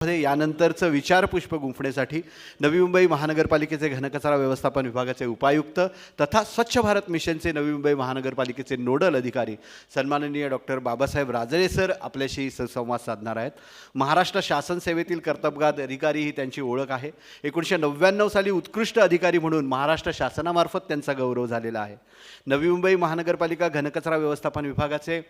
मध्ये यानंतरचं विचारपुष्प गुंफण्यासाठी नवी मुंबई महानगरपालिकेचे घनकचरा व्यवस्थापन विभागाचे उपायुक्त तथा स्वच्छ भारत मिशनचे नवी मुंबई महानगरपालिकेचे नोडल अधिकारी सन्माननीय डॉक्टर बाबासाहेब राजळे सर आपल्याशी संवाद साधणार आहेत. महाराष्ट्र शासन सेवेतील कर्तबगार अधिकारी ही त्यांची ओळख आहे. 1999 साली उत्कृष्ट अधिकारी म्हणून महाराष्ट्र शासनामार्फत त्यांचा गौरव झालेला आहे. नवी मुंबई महानगरपालिका घनकचरा व्यवस्थापन विभागाचे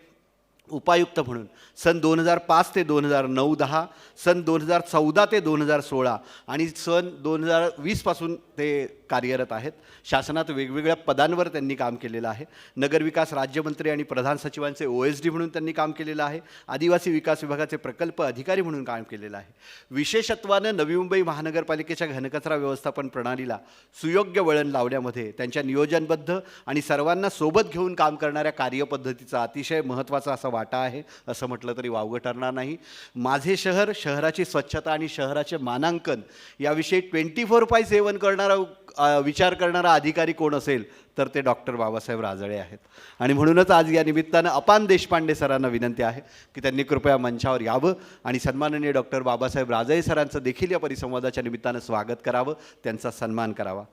उपायुक्त म्हणून सन 2005 ते 2009-10, सन 2014 ते 2016 आणि सन 2020 पासून ते कार्यरत आहेत. शासनात वेगवेगळ्या पदांवर त्यांनी काम केलेलं आहे. नगरविकास राज्यमंत्री आणि प्रधान सचिवांचे OSD म्हणून त्यांनी काम केलेलं आहे. आदिवासी विकास विभागाचे प्रकल्प अधिकारी म्हणून काम केलेलं आहे. विशेषत्वानं नवी मुंबई महानगरपालिकेच्या घनकचरा व्यवस्थापन प्रणालीला सुयोग्य वळण लावण्यामध्ये त्यांच्या नियोजनबद्ध आणि सर्वांना सोबत घेऊन काम करणाऱ्या कार्यपद्धतीचा अतिशय महत्त्वाचा असा वाटा आहे असं म्हटलं तरी वावगं ठरणार नाही. माझे शहर, शहराची स्वच्छता आणि शहराचे मानांकन याविषयी 24/7 विचार करणारा अधिकारी कोण असेल तर ते डॉक्टर बाबासाहेब राजळे आहेत. आणि म्हणूनच आज या निमित्तानं अपान देशपांडे सरांना विनंती आहे की त्यांनी कृपया मंचावर यावं आणि सन्माननीय डॉक्टर बाबासाहेब राजळे सरांचं देखील या परिसंवादाच्या निमित्तानं स्वागत करावं, त्यांचा सन्मान करावा.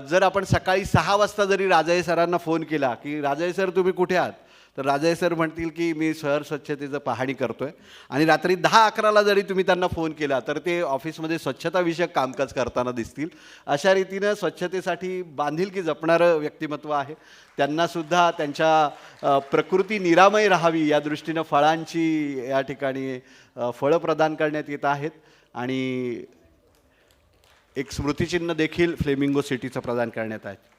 जर आपण सकाळी 6 वाजता जरी राजळे सरांना फोन केला की राजळे सर तुम्ही कुठे आहात, तर राजळे सर म्हणतील की मी शहर स्वच्छतेचं पाहणी करतो आहे. आणि रात्री 10-11ला जरी तुम्ही त्यांना फोन केला तर ते ऑफिसमध्ये स्वच्छताविषयक कामकाज करताना दिसतील. अशा रीतीनं स्वच्छतेसाठी बांधिलकी जपणारं व्यक्तिमत्व आहे. त्यांनासुद्धा त्यांच्या प्रकृती निरामय राहावी या दृष्टीनं फळांची या ठिकाणी फळं प्रदान करण्यात येत आहेत आणि एक स्मृतिचिन्ह देखील फ्लेमिंगो सिटीचं प्रदान करण्यात आहे.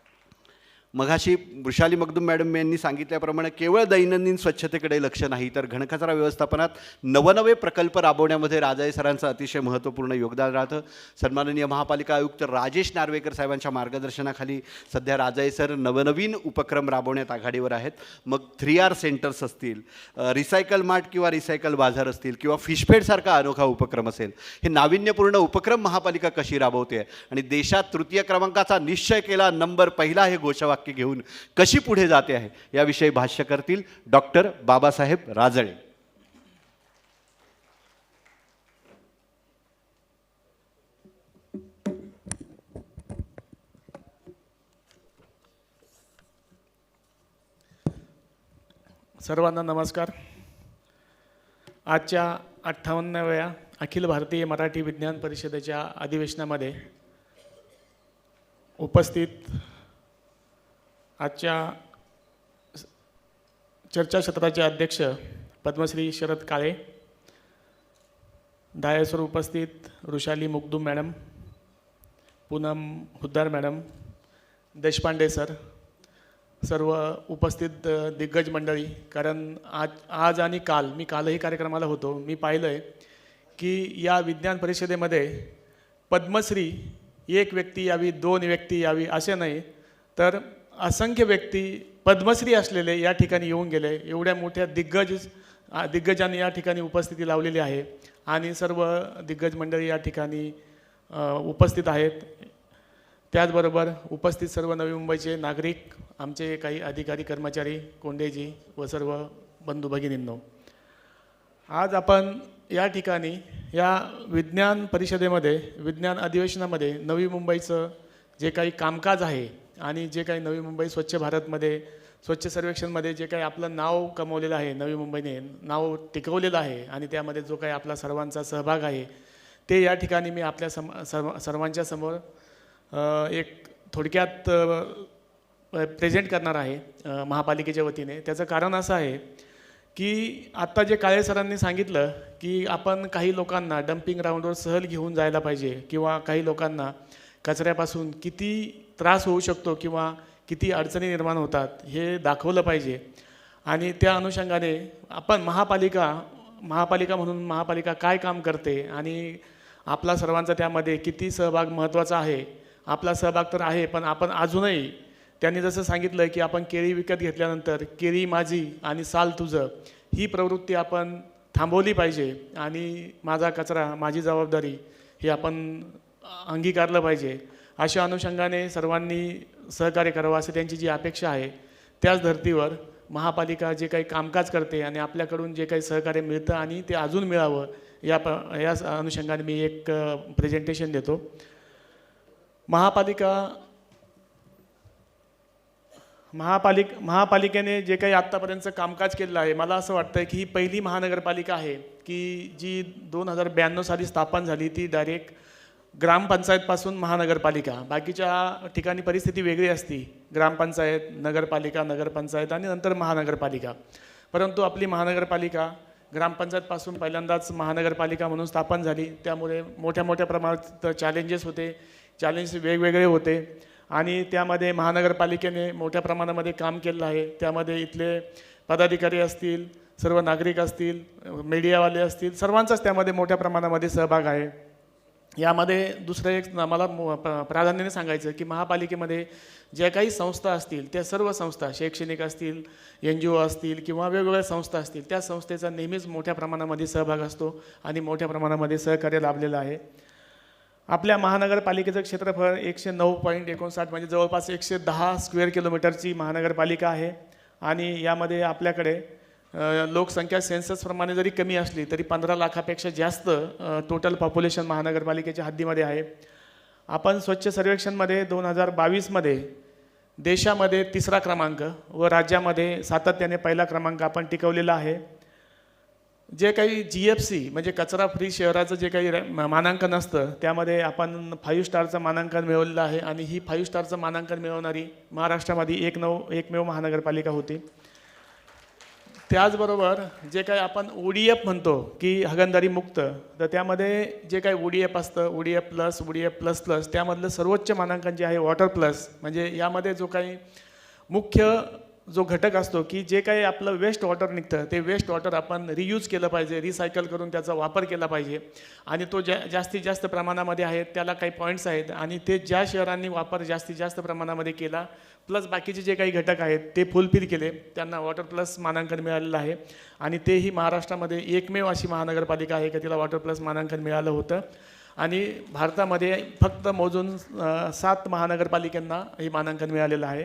मघाशी वृषाली मगदूम मॅडम यांनी सांगितल्याप्रमाणे केवळ दैनंदिन स्वच्छतेकडे लक्ष नाही तर घनकचरा व्यवस्थापनात नवनवे प्रकल्प राबवण्यामध्ये राजळे सरांचं अतिशय महत्त्वपूर्ण योगदान राहतं. सन्माननीय महापालिका आयुक्त राजेश नार्वेकर साहेबांच्या मार्गदर्शनाखाली सध्या राजळे सर नवनवीन उपक्रम राबवण्यात आघाडीवर आहेत. मग 3R सेंटर्स असतील, रिसायकल मार्ट किंवा रिसायकल बाजार असतील किंवा फिशफेडसारखा अनोखा उपक्रम असेल, हे नाविन्यपूर्ण उपक्रम महापालिका कशी राबवते आणि देशात तृतीय क्रमांकाचा निश्चय केला नंबर पहिला हे घोषवाक्य घेऊन कशी पुढे जाते आहे याविषयी भाष्य करतील डॉक्टर बाबासाहेब राजळे. सर्वांना नमस्कार. आजच्या 58व्या अखिल भारतीय मराठी विज्ञान परिषदेच्या अधिवेशनामध्ये उपस्थित आजच्या चर्चासत्राचे अध्यक्ष पद्मश्री शरद काळे, डायसवर उपस्थित Vrushali Magdum madam, Poonam Huddar madam, Deshpande sir, सर्व उपस्थित दिग्गज मंडळी. कारण आज आणि मी कालही कार्यक्रमाला होतो, मी पाहिलं आहे की या विज्ञान परिषदेमध्ये पद्मश्री एक व्यक्ती यावी, 2 व्यक्ती यावी असे नाही तर असंख्य व्यक्ती पद्मश्री असलेले या ठिकाणी येऊन गेले. एवढ्या मोठ्या दिग्गजांनी या ठिकाणी उपस्थिती लावलेली आहे आणि सर्व दिग्गज मंडळी या ठिकाणी उपस्थित आहेत. त्याचबरोबर उपस्थित सर्व नवी मुंबईचे नागरिक, आमचे काही अधिकारी कर्मचारी, कोंडेजी व सर्व बंधू भगिनींनो, आज आपण या ठिकाणी या विज्ञान परिषदेमध्ये, विज्ञान अधिवेशनामध्ये नवी मुंबईचं जे काही कामकाज आहे आणि जे काही नवी मुंबई स्वच्छ भारतमध्ये, स्वच्छ सर्वेक्षणमध्ये जे काही आपलं नाव कमवलेलं आहे, नवी मुंबईने नाव टिकवलेलं आहे आणि त्यामध्ये जो काही आपला सर्वांचा सहभाग आहे ते या ठिकाणी मी आपल्या सर्वांच्या समोर एक थोडक्यात प्रेझेंट करणार आहे महापालिकेच्या वतीने. त्याचं कारण असं आहे की आत्ता जे काळे सरांनी सांगितलं की आपण काही लोकांना डम्पिंग ग्राउंडवर सहल घेऊन जायला पाहिजे किंवा काही लोकांना कचऱ्यापासून किती त्रास होऊ शकतो किंवा किती अडचणी निर्माण होतात हे दाखवलं पाहिजे. आणि त्या अनुषंगाने आपण महापालिका म्हणून महापालिका काय काम करते आणि आपला सर्वांचा त्यामध्ये किती सहभाग महत्त्वाचा आहे. आपला सहभाग तर आहे, पण आपण अजूनही त्यांनी जसं सांगितलं की आपण केळी विकत घेतल्यानंतर केळी माझी आणि साल तुझं ही प्रवृत्ती आपण थांबवली पाहिजे आणि माझा कचरा माझी जबाबदारी हे आपण अंगीकारलं पाहिजे. अशा अनुषंगाने सर्वांनी सहकार्य करावं असं त्यांची जी अपेक्षा आहे, त्याच धर्तीवर महापालिका जे काही कामकाज करते आणि आपल्याकडून जे काही सहकार्य मिळतं आणि ते अजून मिळावं या अनुषंगाने मी एक प्रेझेंटेशन देतो. महापालिकेने जे काही आत्तापर्यंतचं कामकाज केलेलं आहे, मला असं वाटतं की ही पहिली महानगरपालिका आहे की जी 2092 साली स्थापन झाली. ती डायरेक्ट ग्रामपंचायतपासून महानगरपालिका. बाकीच्या ठिकाणी परिस्थिती वेगळी असती, ग्रामपंचायत, नगरपालिका, नगरपंचायत आणि नंतर महानगरपालिका. परंतु आपली महानगरपालिका ग्रामपंचायतपासून पहिल्यांदाच महानगरपालिका म्हणून स्थापन झाली. त्यामुळे मोठ्या मोठ्या प्रमाणात चॅलेंजेस होते, चॅलेंजेस वेगवेगळे होते आणि त्यामध्ये महानगरपालिकेने मोठ्या प्रमाणामध्ये काम केलं आहे. त्यामध्ये इथले पदाधिकारी असतील, सर्व नागरिक असतील, मीडियावाले असतील, सर्वांचाच त्यामध्ये मोठ्या प्रमाणामध्ये सहभाग आहे. यामध्ये दुसरं एक मला प्राधान्याने सांगायचं की महापालिकेमध्ये ज्या काही संस्था असतील त्या सर्व संस्था, शैक्षणिक असतील, NGO असतील किंवा वेगवेगळ्या संस्था असतील, त्या संस्थेचा नेहमीच मोठ्या प्रमाणामध्ये सहभाग असतो आणि मोठ्या प्रमाणामध्ये सहकार्य लाभलेलं आहे. आपल्या महानगरपालिकेचं क्षेत्रफळ 109.59 म्हणजे जवळपास 110 स्क्वेअर किलोमीटरची महानगरपालिका आहे आणि यामध्ये आपल्याकडे लोकसंख्या सेन्ससप्रमाणे जरी कमी असली तरी 15 लाखापेक्षा जास्त टोटल पॉप्युलेशन महानगरपालिकेच्या हद्दीमध्ये आहे. आपण स्वच्छ सर्वेक्षणमध्ये 2022मध्ये देशामध्ये 3रा क्रमांक व राज्यामध्ये सातत्याने पहिला क्रमांक आपण टिकवलेला आहे. जे काही GFC म्हणजे कचरा फ्री शहराचं जे काही मानांकन असतं त्यामध्ये आपण 5 स्टारचं मानांकन मिळवलेलं आहे आणि ही 5 स्टारचं मानांकन मिळवणारी महाराष्ट्रामध्ये एकमेव महानगरपालिका होती. त्याचबरोबर जे काही आपण ODF म्हणतो की हागणदारी मुक्त, तर त्यामध्ये जे काही ODF असतं, ODF plus, ODF plus plus, त्यामधलं सर्वोच्च मानांकन जे आहे वॉटर प्लस. म्हणजे यामध्ये जो काही मुख्य जो घटक असतो की जे काही आपलं वेस्ट वॉटर निघतं ते वेस्ट वॉटर आपण रियूज केलं पाहिजे, रिसायकल करून त्याचा वापर केला पाहिजे आणि तो जास्तीत जास्त प्रमाणामध्ये आहे. त्याला काही पॉईंट्स आहेत आणि ते ज्या शहरांनी वापर जास्तीत जास्त प्रमाणामध्ये केला प्लस बाकीचे जे काही घटक आहेत ते फुलफिल केले, त्यांना वॉटर प्लस मानांकन मिळालेलं आहे. आणि तेही महाराष्ट्रामध्ये एकमेव अशी महानगरपालिका आहे की तिला वॉटर प्लस मानांकन मिळालं होतं. आणि भारतामध्ये फक्त मोजून 7 महानगरपालिकांना हे मानांकन मिळालेलं आहे.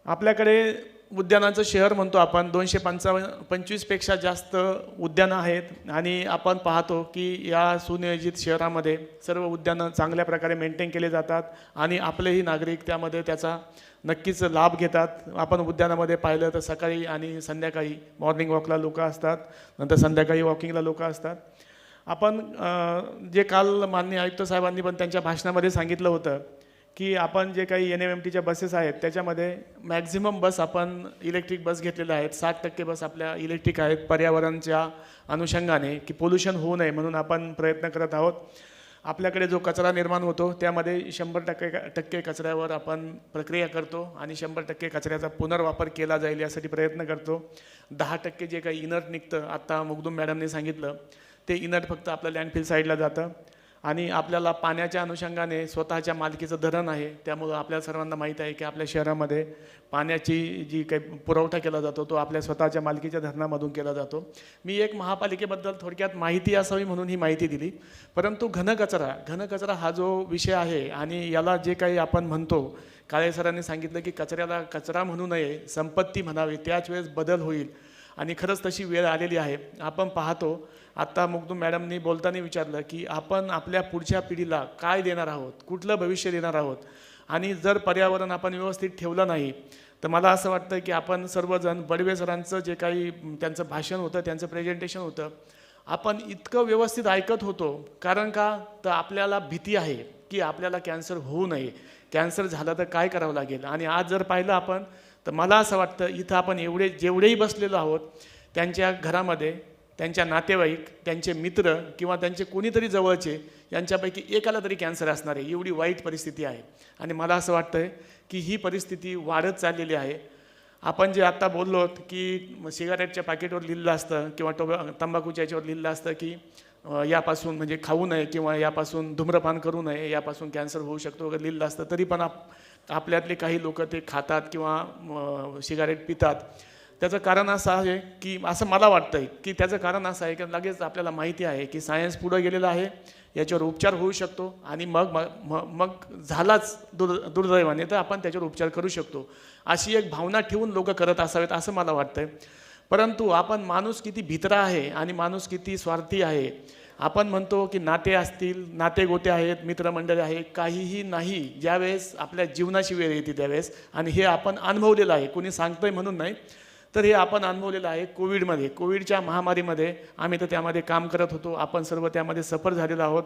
आपल्याकडे उद्यानाचं शहर म्हणतो आपण, 225पेक्षा जास्त उद्यानं आहेत आणि आपण पाहतो की या सुनियोजित शहरामध्ये सर्व उद्यानं चांगल्या प्रकारे मेंटेन केले जातात आणि आपलेही नागरिक त्यामध्ये त्याचा नक्कीच लाभ घेतात. आपण उद्यानामध्ये पाहिलं तर सकाळी आणि संध्याकाळी मॉर्निंग वॉकला लोक असतात, नंतर संध्याकाळी वॉकिंगला लोक असतात. आपण जे काल माननीय आयुक्त साहेबांनी पण त्यांच्या भाषणामध्ये सांगितलं होतं की आपण जे काही NMMTच्या बसेस आहेत त्याच्यामध्ये मॅक्झिमम बस आपण इलेक्ट्रिक बस घेतलेल्या आहेत. 60% बस आपल्या इलेक्ट्रिक आहेत. पर्यावरणाच्या अनुषंगाने की पोल्युशन होऊ नये म्हणून आपण प्रयत्न करत आहोत. आपल्याकडे जो कचरा निर्माण होतो त्यामध्ये 100% कचऱ्यावर आपण प्रक्रिया करतो आणि 100% कचऱ्याचा पुनर्वापर केला जाईल यासाठी प्रयत्न करतो. 10% जे काही इनर्ट निघतं, आत्ता मुगदुम मॅडमने सांगितलं, ते इनर्ट फक्त आपल्या लँडफिल साईडला जातं. आणि आपल्याला पाण्याच्या अनुषंगाने स्वतःच्या मालकीचं धरण आहे, त्यामुळं आपल्या सर्वांना माहीत आहे की आपल्या शहरामध्ये पाण्याची जी काही पुरवठा केला जातो तो आपल्या स्वतःच्या मालकीच्या धरणामधून केला जातो. मी एक महापालिकेबद्दल थोडक्यात माहिती असावी म्हणून ही माहिती दिली. परंतु घनकचरा हा जो विषय आहे आणि याला जे काही आपण म्हणतो, काळे सरांनी सांगितलं की कचऱ्याला कचरा म्हणू नये, संपत्ती म्हणावी, त्याच वेळेस बदल होईल आणि खरंच तशी वेळ आलेली आहे. आपण पाहतो आत्ता मुगदुम मॅडमनी बोलताना विचारलं की आपण आपल्या पुढच्या पिढीला काय देणार आहोत, कुठलं भविष्य देणार आहोत. आणि जर पर्यावरण आपण व्यवस्थित ठेवलं नाही तर मला असं वाटतं की आपण सर्वजण बडवे सरांचं जे काही त्यांचं भाषण होतं, त्यांचं प्रेझेंटेशन होतं, आपण इतकं व्यवस्थित ऐकत होतो. कारण का तर आपल्याला भीती आहे की आपल्याला कॅन्सर होऊ नये, कॅन्सर झालं तर काय करावं लागेल. आणि आज जर पाहिलं आपण तर मला असं वाटतं इथं आपण जेवढेही बसलेलो आहोत त्यांच्या घरामध्ये त्यांच्या नातेवाईक, त्यांचे मित्र किंवा त्यांचे कोणीतरी जवळचे यांच्यापैकी एकाला तरी कॅन्सर असणार आहे. एवढी वाईट परिस्थिती आहे आणि मला असं वाटतं की ही परिस्थिती वाढत चाललेली आहे. आपण जे आत्ता बोललो की सिगारेटच्या पॅकेटवर लिहिलं असतं किंवा तंबाखूच्या याच्यावर लिहिलं असतं की यापासून म्हणजे खाऊ नये किंवा यापासून धूम्रपान करू नये, यापासून कॅन्सर होऊ शकतो वगैरे लिहिलं असतं, तरी पण आपल्यातले काही लोक ते खातात किंवा सिगारेट पितात. त्याचं कारण असं आहे की असं मला वाटतं की त्याचं कारण असं आहे की लगेच आपल्याला माहिती आहे की सायन्स पुढं गेलेलं आहे, याच्यावर उपचार होऊ शकतो आणि मग झालाच दुर्दैवाने तर आपण त्याच्यावर उपचार करू शकतो, अशी एक भावना ठेवून लोक करत असावेत असं मला वाटतं. परंतु आपण माणूस किती भित्रा आहे आणि माणूस किती स्वार्थी आहे. आपण म्हणतो की नाते असतील, नाते गोते आहेत, मित्रमंडळी आहे, काहीही नाही. ज्यावेळेस आपल्या जीवनाची वेळ येते त्यावेळेस, आणि हे आपण अनुभवलेलं आहे, कोणी सांगतोय म्हणून नाही, तर हे आपण अनुभवलेलं आहे. कोविडच्या महामारीमध्ये आम्ही तर त्यामध्ये काम करत होतो, आपण सर्व त्यामध्ये सफर झालेलो आहोत.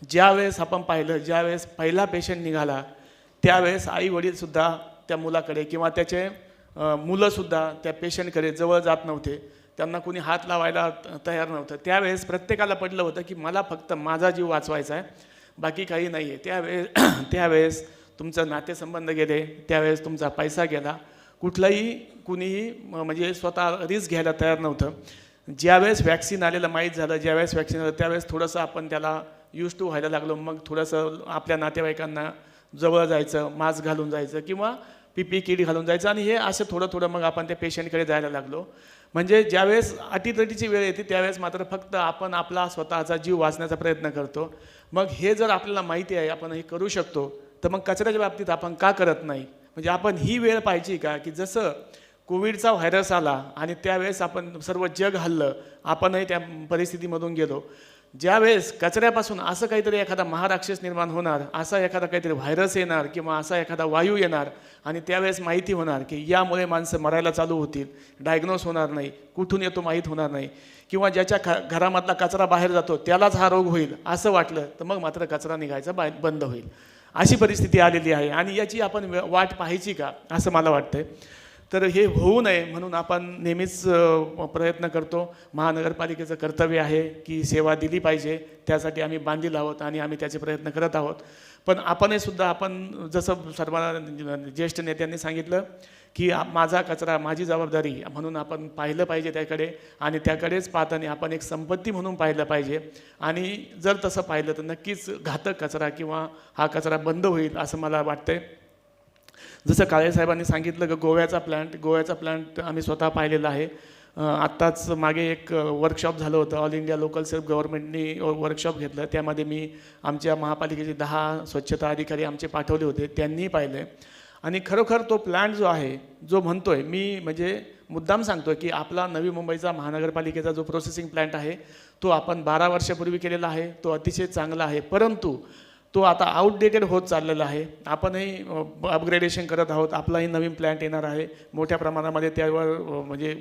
ज्यावेळेस आपण पाहिलं, ज्यावेळेस पहिला पेशंट निघाला त्यावेळेस आई वडीलसुद्धा त्या मुलाकडे किंवा त्याचे मुलंसुद्धा त्या पेशंटकडे जवळ जात नव्हते, त्यांना कोणी हात लावायला तयार नव्हतं. त्यावेळेस प्रत्येकाला पडलं होतं की मला फक्त माझा जीव वाचवायचा आहे, बाकी काही नाही आहे. त्यावेळेस तुमचं नातेसंबंध गेले, त्यावेळेस तुमचा पैसा गेला, कुणीही म्हणजे स्वतः रिस्क घ्यायला तयार नव्हतं. ज्यावेळेस वॅक्सिन आलेलं माहीत झालं, ज्यावेळेस वॅक्सिन आलं त्यावेळेस थोडंसं आपण त्याला यूज टू व्हायला लागलो. मग थोडंसं आपल्या नातेवाईकांना जवळ जायचं, मास्क घालून जायचं किंवा PPE किट घालून जायचं, आणि हे असं थोडं मग आपण त्या पेशंटकडे जायला लागलो. म्हणजे ज्यावेळेस अटीतटीची वेळ येते त्यावेळेस मात्र फक्त आपण आपला स्वतःचा जीव वाचण्याचा प्रयत्न करतो. मग हे जर आपल्याला माहिती आहे आपण हे करू शकतो, तर मग कचऱ्याच्या बाबतीत आपण का करत नाही? म्हणजे आपण ही वेळ पाहिजे का की जसं कोविडचा व्हायरस आला आणि त्यावेळेस आपण सर्व जग हल्लं, आपणही त्या परिस्थितीमधून गेलो. ज्यावेळेस कचऱ्यापासून असं काहीतरी एखादा महाराक्षस निर्माण होणार, असा एखादा काहीतरी व्हायरस येणार किंवा असा एखादा वायू येणार, आणि त्यावेळेस माहिती होणार की यामुळे माणसं मरायला चालू होतील, डायग्नोस होणार नाही, कुठून येतो माहीत होणार नाही, किंवा ज्याच्या घरामधला कचरा बाहेर जातो त्यालाच हा रोग होईल असं वाटलं, तर मग मात्र कचरा निघायचा बंद होईल. अशी परिस्थिती आलेली आहे आणि याची आपण वाट पाहायची का असं मला वाटतंय. तर हे होऊ नये म्हणून आपण नेहमीच प्रयत्न करतो. महानगरपालिकेचं कर्तव्य आहे की सेवा दिली पाहिजे, त्यासाठी आम्ही बांधील आहोत आणि आम्ही त्याचे प्रयत्न करत आहोत. पण आपणही सुद्धा आपण जसं सर्वांना ज्येष्ठ नेत्यांनी सांगितलं की माझा कचरा माझी जबाबदारी म्हणून आपण पाहिलं पाहिजे त्याकडे, आणि त्याकडेच पाहताना आपण एक संपत्ती म्हणून पाहिलं पाहिजे. आणि जर तसं पाहिलं तर नक्कीच घातक कचरा किंवा हा कचरा बंद होईल असं मला वाटतंय. जसं काळे साहेबांनी सांगितलं की गोव्याचा प्लॅन्ट आम्ही स्वतः पाहिलेला आहे. आत्ताच मागे एक वर्कशॉप झालं होतं, ऑल इंडिया लोकल सेल्फ गव्हर्नमेंटनी वर्कशॉप घेतलं, त्यामध्ये मी आमच्या महापालिकेचे 10 स्वच्छता अधिकारी आमचे पाठवले होते, त्यांनीही पाहिलं आहे. आणि खरोखर तो प्लॅन्ट जो आहे, जो म्हणतोय मी, म्हणजे मुद्दाम सांगतोय की आपला नवी मुंबईचा महानगरपालिकेचा जो प्रोसेसिंग प्लॅन्ट आहे तो आपण 12 वर्षापूर्वी केलेला आहे, तो अतिशय चांगला आहे. परंतु तो आता आउटडेटेड होत चाललेला आहे. आपणही अपग्रेडेशन करत आहोत. आपलाही नवीन प्लॅन्ट येणार आहे, मोठ्या प्रमाणामध्ये त्यावर म्हणजे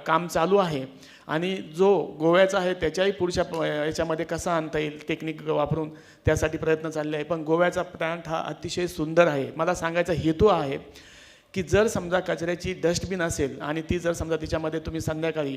काम चालू आहे. आणि जो गोव्याचा आहे त्याच्याही पुढच्या याच्यामध्ये कसा आणता येईल टेक्निक वापरून त्यासाठी प्रयत्न चालले आहे. पण गोव्याचा प्लॅन्ट हा अतिशय सुंदर आहे. मला सांगायचा हेतू आहे की जर समजा कचऱ्याची डस्टबिन असेल आणि ती जर समजा तिच्यामध्ये तुम्ही संध्याकाळी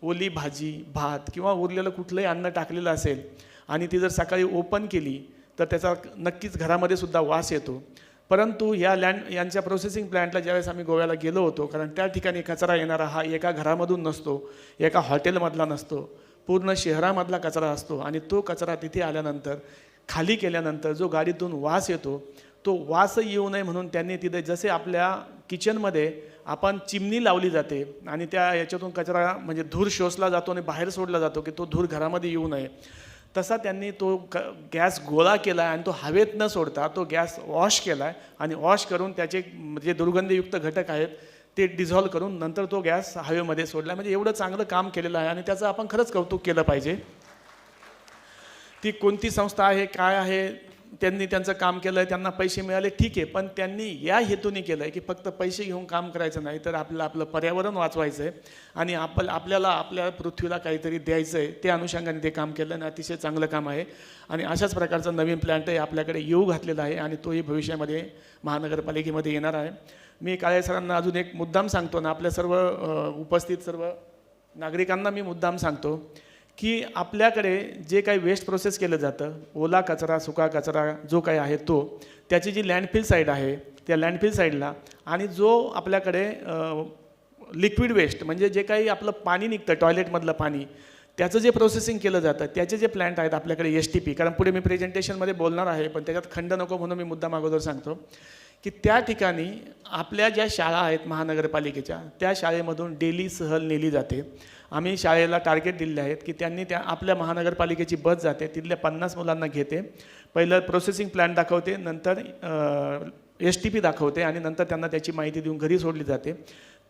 ओली भाजी, भात किंवा उरलेलं कुठलंही अन्न टाकलेलं असेल आणि ती जर सकाळी ओपन केली तर त्याचा नक्कीच घरामध्ये सुद्धा वास येतो. परंतु यांच्या प्रोसेसिंग प्लॅन्टला ज्यावेळेस आम्ही गोव्याला गेलो होतो, कारण त्या ठिकाणी कचरा येणारा हा एका घरामधून नसतो, एका हॉटेलमधला नसतो, पूर्ण शहरामधला कचरा असतो. आणि तो कचरा तिथे आल्यानंतर खाली केल्यानंतर जो गाडीतून वास येतो, तो वास येऊ नये म्हणून त्यांनी तिथे जसे आपल्या किचनमध्ये आपण चिमणी लावली जाते आणि त्या याच्यातून कचरा म्हणजे धूर शोषला जातो आणि बाहेर सोडला जातो की तो धूर घरामध्ये येऊ नये, तसा त्यांनी तो गॅस गोळा केला आणि तो हवेत न सोडता तो गॅस वॉश केला आहे. आणि वॉश करून त्याचे जे दुर्गंधयुक्त घटक आहेत ते डिझॉल्व करून नंतर तो गॅस हवेमध्ये सोडला. म्हणजे एवढं चांगलं काम केलेलं आहे आणि त्याचं आपण खरंच कौतुक केलं पाहिजे. ती कोणती संस्था आहे, काय आहे, त्यांनी त्यांचं काम केलं आहे, त्यांना पैसे मिळाले, ठीक आहे. पण त्यांनी या हेतूने केलं आहे की फक्त पैसे घेऊन काम करायचं नाही, तर आपलं पर्यावरण वाचवायचं आहे आणि आपल्याला आपल्या पृथ्वीला काहीतरी द्यायचं आहे. त्या अनुषंगाने ते काम केलं आणि अतिशय चांगलं काम आहे. आणि अशाच प्रकारचा नवीन प्लॅन्टही आपल्याकडे येऊ घातलेला आहे आणि तोही भविष्यामध्ये महानगरपालिकेमध्ये येणार आहे. मी काळे सरांना अजून एक मुद्दाम सांगतो ना, आपल्या सर्व उपस्थित सर्व नागरिकांना मी मुद्दाम सांगतो की आपल्याकडे जे काही वेस्ट प्रोसेस केलं जातं, ओला कचरा, सुका कचरा जो काही आहे तो, त्याची जी लँडफिल साईड आहे त्या लँडफिल साईडला, आणि जो आपल्याकडे लिक्विड वेस्ट म्हणजे जे काही आपलं पाणी निघतं टॉयलेटमधलं पाणी, त्याचं जे प्रोसेसिंग केलं जातं त्याचे जे प्लॅन्ट आहेत आपल्याकडे STP, कारण पुढे मी प्रेझेंटेशनमध्ये बोलणार आहे पण त्याच्यात खंड नको म्हणून मी मुद्दाम अगोदर सांगतो की त्या ठिकाणी आपल्या ज्या शाळा आहेत महानगरपालिकेच्या, त्या शाळेमधून डेली सहल नेली जाते. आम्ही शाळेला टार्गेट दिले आहेत की त्यांनी आपल्या महानगरपालिकेची बस जाते, तिथल्या 50 मुलांना घेते, पहिलं प्रोसेसिंग प्लॅन दाखवते, नंतर STP दाखवते आणि नंतर त्यांना त्याची माहिती देऊन घरी सोडली जाते.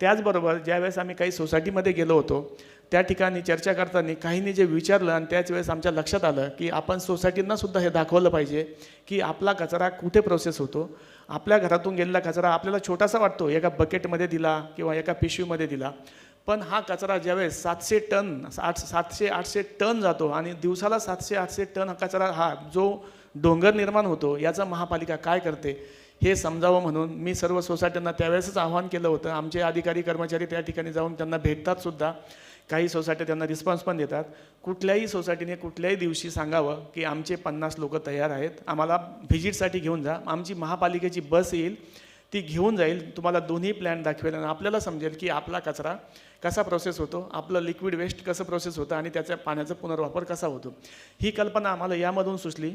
त्याचबरोबर ज्यावेळेस आम्ही काही सोसायटीमध्ये गेलो होतो त्या ठिकाणी चर्चा करताना काहींनी जे विचारलं आणि त्याच वेळेस आमच्या लक्षात आलं की आपण सोसायटींना सुद्धा हे दाखवलं पाहिजे की आपला कचरा कुठे प्रोसेस होतो. आपल्या घरातून गेलेला कचरा आपल्याला छोटासा वाटतो, एका बकेटमध्ये दिला किंवा एका पिशवीमध्ये दिला, पण हा कचरा ज्यावेळेस 700-800 टन जातो आणि दिवसाला 700-800 टन कचरा हा जो डोंगर निर्माण होतो याचं महापालिका काय करते हे समजावं म्हणून मी सर्व सोसायट्यांना त्यावेळेसच आवाहन केलं होतं. आमचे अधिकारी कर्मचारी त्या ठिकाणी जाऊन त्यांना भेटतात सुद्धा, काही सोसायटी त्यांना रिस्पॉन्स पण देतात. कुठल्याही सोसायटीने कुठल्याही दिवशी सांगावं की आमचे 50 लोक तयार आहेत, आम्हाला व्हिजिटसाठी घेऊन जा, आमची महापालिकेची बस येईल, ती घेऊन जाईल, तुम्हाला दोन्ही प्लॅन दाखवेल आणि आपल्याला समजेल की आपला कचरा कसा प्रोसेस होतो, आपलं लिक्विड वेस्ट कसं प्रोसेस होतं आणि त्याच्या पाण्याचा पुनर्वापर कसा होतो. ही कल्पना आम्हाला यामधून सुचली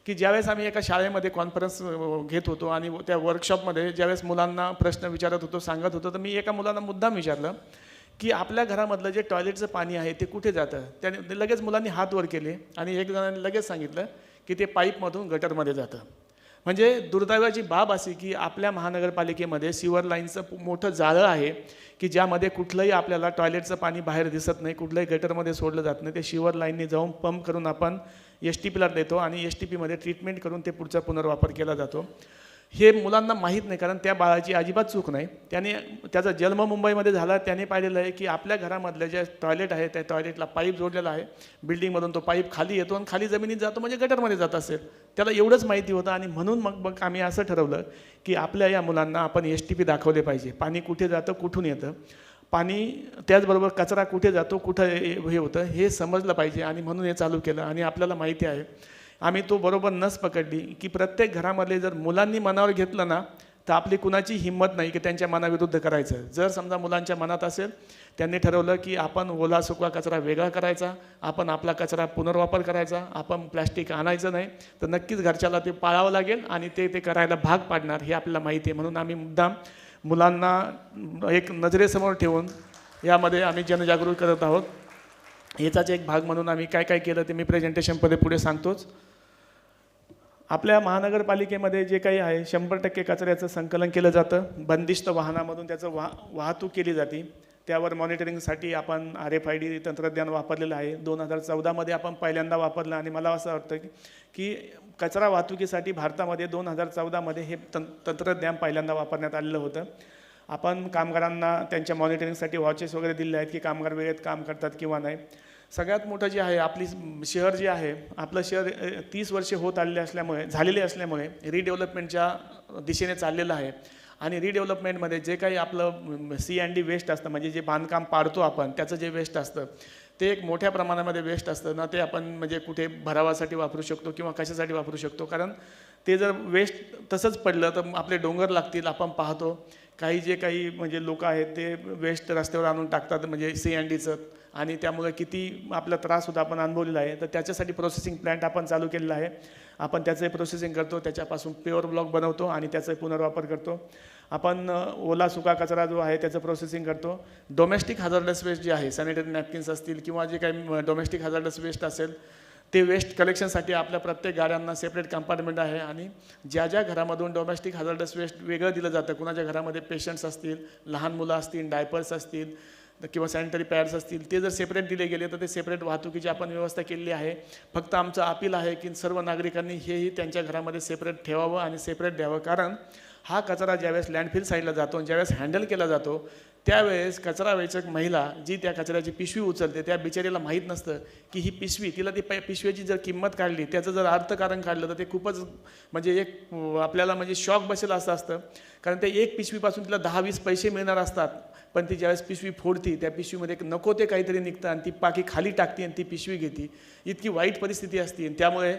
की ज्यावेळेस आम्ही एका शाळेमध्ये कॉन्फरन्स घेत होतो आणि त्या वर्कशॉपमध्ये ज्यावेळेस मुलांना प्रश्न विचारत होतो, सांगत होतो, तर मी एका मुलांना मुद्दाम विचारलं की आपल्या घरामधलं जे टॉयलेटचं पाणी आहे ते कुठे जातं. त्याने लगेच मुलांनी हात वर केले आणि एक जणांनी लगेच सांगितलं की ते पाईपमधून गटरमध्ये जातं. म्हणजे दुर्दैवाची बाब अशी की आपल्या महानगरपालिकेमध्ये सिवर लाईनचं मोठं जाळं आहे की ज्यामध्ये कुठलंही आपल्याला टॉयलेटचं पाणी बाहेर दिसत नाही, कुठलंही गटरमध्ये सोडलं जात नाही. ते सिवर लाईनने जाऊन पंप करून आपण STPला देतो आणि STPमध्ये ट्रीटमेंट करून ते पुढचा पुनर्वापर केला जातो. हे मुलांना माहीत नाही, कारण त्या बाळाची अजिबात चूक नाही. त्याने त्याचा जन्म मुंबईमध्ये झाला, त्याने पाहिलेलं आहे की आपल्या घरामधलं जे टॉयलेट आहे त्या टॉयलेटला पाईप जोडलेला आहे, बिल्डिंगमधून तो पाईप खाली येतो आणि खाली जमिनीत जातो, म्हणजे गटरमध्ये जात असेल. त्याला एवढंच माहिती होतं आणि म्हणून मग आम्ही असं ठरवलं की आपल्या या मुलांना आपण STP दाखवले पाहिजे. पाणी कुठे जातं, कुठून येतं पाणी, त्याचबरोबर कचरा कुठे जातो, कुठं हे होतं हे समजलं पाहिजे आणि म्हणून हे चालू केलं. आणि आपल्याला माहिती आहे, आम्ही तो बरोबर नस पकडली की प्रत्येक घरामधले जर मुलांनी मनावर घेतलं ना तर आपली कुणाची हिंमत नाही की त्यांच्या मनाविरुद्ध करायचं. जर समजा मुलांच्या मनात असेल, त्यांनी ठरवलं की आपण ओला सुका कचरा वेगळा करायचा, आपण आपला कचरा पुनर्वापर करायचा, आपण प्लॅस्टिक आणायचं नाही, तर नक्कीच घरच्याला ते पाळावं लागेल आणि ते करायला भाग पाडणार हे आपल्याला माहिती आहे. म्हणून आम्ही मुद्दाम मुलांना एक नजरेसमोर ठेवून यामध्ये आम्ही जनजागृती करत आहोत. याचाच एक भाग म्हणून आम्ही काय काय केलं ते मी प्रेझेंटेशनमध्ये पुढे सांगतोच. आपल्या महानगरपालिकेमध्ये जे काही आहे 100% कचऱ्याचं संकलन केलं जातं. बंदिस्त वाहनामधून त्याचं वाहतूक केली जाते. त्यावर मॉनिटरिंगसाठी आपण RFID तंत्रज्ञान वापरलेलं आहे. 2014मध्ये आपण पहिल्यांदा वापरलं आणि मला असं वाटतं की कचरा वाहतुकीसाठी भारतामध्ये 2014मध्ये हे तंत्रज्ञान पहिल्यांदा वापरण्यात आलेलं होतं. आपण कामगारांना त्यांच्या मॉनिटरिंगसाठी वॉचेस वगैरे दिले आहेत की कामगार वेळेत काम करतात किंवा नाही. सगळ्यात मोठं जे आहे, आपली शहर जे आहे, आपलं शहर 30 वर्षे होत झालेले असल्यामुळे रिडेव्हलपमेंटच्या दिशेने चाललेलं आहे. आणि रिडेव्हलपमेंटमध्ये जे काही आपलं C&D वेस्ट असतं, म्हणजे जे बांधकाम पाडतो आपण त्याचं जे वेस्ट असतं ते एक मोठ्या प्रमाणामध्ये वेस्ट असतं ना, ते आपण म्हणजे कुठे भरावासाठी वापरू शकतो किंवा कशासाठी वापरू शकतो. कारण ते जर वेस्ट तसंच पडलं तर आपले डोंगर लागतील. आपण पाहतो काही म्हणजे लोक आहेत ते वेस्ट रस्त्यावर आणून टाकतात, म्हणजे C&Dचं, आणि त्यामुळे किती आपला त्रास होता आपण अनुभवलेला आहे. तर त्याच्यासाठी प्रोसेसिंग प्लांट आपण चालू केलेला आहे. आपण त्याचं प्रोसेसिंग करतो, त्याच्यापासून प्युअर ब्लॉक बनवतो आणि त्याचा पुनर्वापर करतो. आपण ओला सुका कचरा जो आहे त्याचं प्रोसेसिंग करतो. डोमेस्टिक हजार्डस वेस्ट जे आहे, सॅनिटरी नॅपकिन्स असतील किंवा जे काही डोमेस्टिक हजार्डस वेस्ट असेल ते वेस्ट कलेक्शनसाठी आपल्या प्रत्येक गाड्यांना सेपरेट कंपार्टमेंट आहे. आणि ज्या ज्या घरामधून डोमेस्टिक हजार्डस वेस्ट वेगळं दिलं जातं, कुणाच्या घरामध्ये पेशंट्स असतील, लहान मुलं असतील, डायपर्स असतील किंवा सॅनिटरी पॅड्स असतील, ते जर सेपरेट दिले गेले तर ते सेपरेट वाहतुकीची आपण व्यवस्था केलेली आहे. फक्त आमचं अपील आहे की सर्व नागरिकांनी हेही त्यांच्या घरामध्ये सेपरेट ठेवावं आणि सेपरेट द्यावं. कारण हा कचरा ज्यावेळेस लँडफिल साईडला जातो, ज्यावेळेस हँडल केला जातो, त्यावेळेस कचरा वेचक महिला जी त्या कचऱ्याची पिशवी उचलते त्या बिचारीला माहीत नसतं की ही पिशवी, तिला ती पिशवीची जर किंमत काढली, त्याचं जर अर्थकारण काढलं तर ते खूपच म्हणजे एक आपल्याला म्हणजे शॉक बसेल असं असतं. कारण ते एक पिशवीपासून तिला 10-20 पैसे मिळणार असतात, पण ती ज्यावेळेस पिशवी फोडती त्या पिशवीमध्ये नको ते काहीतरी निघतं आणि ती पाकी खाली टाकते आणि ती पिशवी घेते. इतकी वाईट परिस्थिती असते. त्यामुळे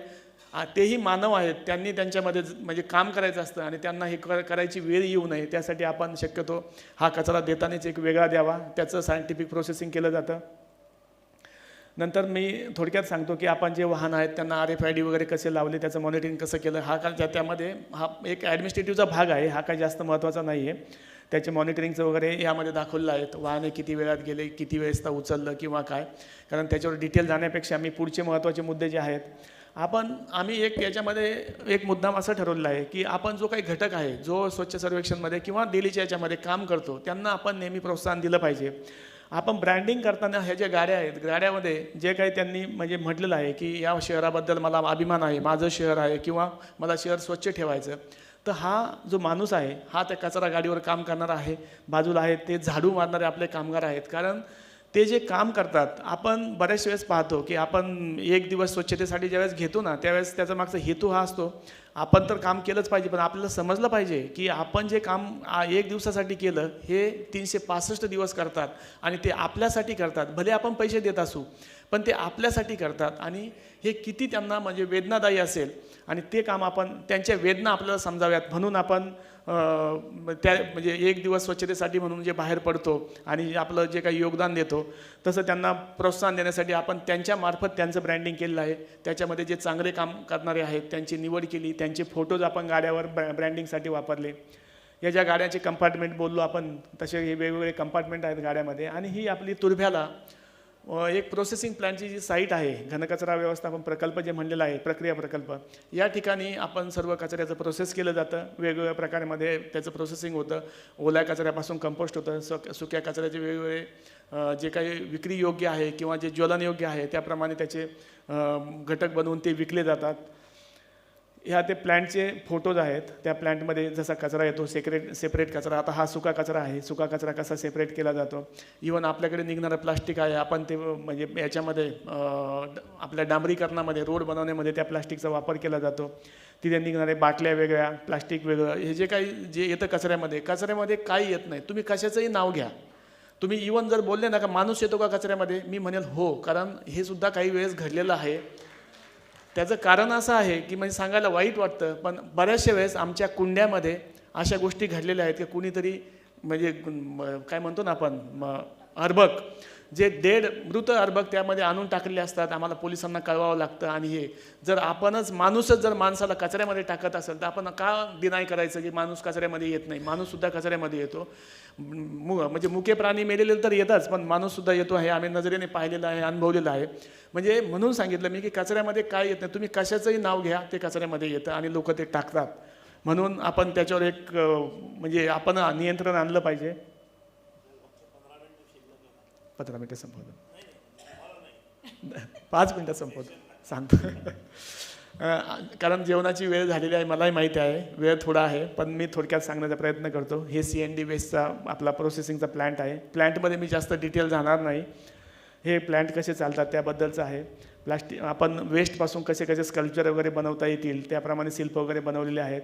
तेही मानव आहेत, त्यांनी त्यांच्यामध्ये म्हणजे काम करायचं असतं आणि त्यांना हे करायची वेळ येऊ नये, त्यासाठी आपण शक्यतो हा कचरा देतानाच एक वेगळा द्यावा. त्याचं सायंटिफिक प्रोसेसिंग केलं जातं. नंतर मी थोडक्यात सांगतो की आपण जे वाहन आहेत त्यांना RFID वगैरे कसे लावले, त्याचं मॉनिटरिंग कसं केलं. हा त्यामध्ये हा एक ॲडमिनिस्ट्रेटिव्हचा भाग आहे, हा काही जास्त महत्त्वाचा नाही आहे. त्याचे मॉनिटरिंगचं वगैरे यामध्ये दाखवलं आहेत. वाहने किती वेळात गेले, किती वेळेसता उचललं किंवा काय, कारण त्याच्यावर डिटेल जाण्यापेक्षा मी पुढचे महत्त्वाचे मुद्दे जे आहेत आम्ही याच्यामध्ये एक मुद्दाम असं ठरवलेलं आहे की आपण जो काही घटक आहे जो स्वच्छ सर्वेक्षणमध्ये किंवा डेलीच्या याच्यामध्ये काम करतो त्यांना आपण नेहमी प्रोत्साहन दिलं पाहिजे. आपण ब्रँडिंग करताना ह्या ज्या गाड्या आहेत, गाड्यामध्ये जे काही त्यांनी म्हणजे म्हटलेलं आहे की या शहराबद्दल मला अभिमान आहे, माझं शहर आहे किंवा मला शहर स्वच्छ ठेवायचं, तर हा जो माणूस आहे हा त्या कचरा गाडीवर काम करणारा आहे. बाजूला आहे ते झाडू मारणारे आपले कामगार आहेत. कारण ते जे काम करतात, आपण बऱ्याच वेळेस पाहतो की आपण एक दिवस स्वच्छतेसाठी ज्यावेळेस घेतो ना, त्यावेळेस त्याचा मागचा हेतू हा असतो, आपण तर काम केलंच पाहिजे, पण आपल्याला समजलं पाहिजे की आपण जे काम एक दिवसासाठी केलं हे 365 दिवस करतात आणि ते आपल्यासाठी करतात. भले आपण पैसे देत असू, पण ते आपल्यासाठी करतात आणि हे किती त्यांना म्हणजे वेदनादायी असेल आणि ते काम आपण त्यांच्या वेदना आपल्याला समजाव्यात म्हणून आपण त्या म्हणजे एक दिवस स्वच्छतेसाठी म्हणून जे बाहेर पडतो आणि आपलं जे काही योगदान देतो, तसं त्यांना प्रोत्साहन देण्यासाठी आपण त्यांच्यामार्फत त्यांचं ब्रँडिंग केलेलं आहे. त्याच्यामध्ये जे चांगले काम करणारे आहेत त्यांची निवड केली, त्यांचे फोटोज आपण गाड्यावर ब्रँडिंगसाठी वापरले. या ज्या गाड्याचे कंपार्टमेंट बोललो आपण, तसे हे वेगवेगळे कंपार्टमेंट आहेत गाड्यामध्ये. आणि ही आपली तुर्भ्याला एक प्रोसेसिंग प्लॅनची जी साईट आहे, घनकचरा व्यवस्थापन प्रकल्प जे म्हणलेला आहे, प्रक्रिया प्रकल्प, या ठिकाणी आपण सर्व कचऱ्याचं प्रोसेस केलं जातं. वेगवेगळ्या प्रकारामध्ये त्याचं प्रोसेसिंग होतं. ओल्या कचऱ्यापासून कंपोस्ट होतं, सुक्या कचऱ्याचे वेगवेगळे जे काही विक्री योग्य आहे किंवा जे ज्वलनयोग्य आहे त्याप्रमाणे त्याचे घटक बनवून ते विकले जातात. ह्या ते प्लॅन्टचे फोटोज आहेत. त्या प्लॅन्टमध्ये जसा कचरा येतो सेपरेट कचरा, आता हा सुका कचरा आहे, सुका कचरा कसा सेपरेट केला जातो. इवन आपल्याकडे निघणारं प्लास्टिक आहे, आपण ते म्हणजे याच्यामध्ये आपल्या डांबरीकरणामध्ये, रोड बनवण्यामध्ये त्या प्लास्टिकचा वापर केला जातो. तिथे निघणारे बाटल्या वेगळ्या, प्लास्टिक वेगळं, हे जे येतं कचऱ्यामध्ये काही येत नाही. तुम्ही कशाचंही नाव घ्या, तुम्ही इवन जर बोलले ना का माणूस येतो का कचऱ्यामध्ये, मी म्हणेल हो, कारण हे सुद्धा काही वेळेस घडलेलं आहे. त्याचं कारण असं आहे की म्हणजे सांगायला वाईट वाटतं, पण बऱ्याचशा वेळेस आमच्या कुंड्यामध्ये अशा गोष्टी घडलेल्या आहेत की कुणीतरी म्हणजे काय म्हणतो ना आपण अर्भक, जे मृत अर्भक त्यामध्ये आणून टाकलेले असतात. आम्हाला पोलिसांना कळवावं लागतं. आणि हे जर माणूसच जर माणसाला कचऱ्यामध्ये टाकत असेल तर आपण का डिनाय करायचं की माणूस कचऱ्यामध्ये येत नाही? माणूससुद्धा कचऱ्यामध्ये येतो. म्हणजे मुके प्राणी मेलेले तर येतात, पण माणूससुद्धा येतो आहे. आम्ही नजरेने पाहिलेलं आहे, अनुभवलेलं आहे. म्हणजे म्हणून सांगितलं मी की कचऱ्यामध्ये काय येत नाही, तुम्ही कशाचंही नाव घ्या, ते कचऱ्यामध्ये येतं आणि लोक ते टाकतात. म्हणून आपण त्याच्यावर एक म्हणजे आपण नियंत्रण आणलं पाहिजे. 15 मिनिटं संपवलं, 5 मिनिटात संपवलं सांगतो. कारण जेवणाची वेळ झालेली आहे, मलाही माहिती आहे वेळ थोडा आहे, पण मी थोडक्यात सांगण्याचा प्रयत्न करतो. हे CND वेस्टचा आपला प्रोसेसिंगचा प्लॅन्ट आहे. प्लॅन्टमध्ये मी जास्त डिटेल जाणार नाही. हे प्लॅन्ट कसे चालतात त्याबद्दलचं आहे. प्लास्टिक आपण वेस्टपासून कसे स्कल्पचर वगैरे बनवता येतील त्याप्रमाणे शिल्प वगैरे बनवलेले आहेत.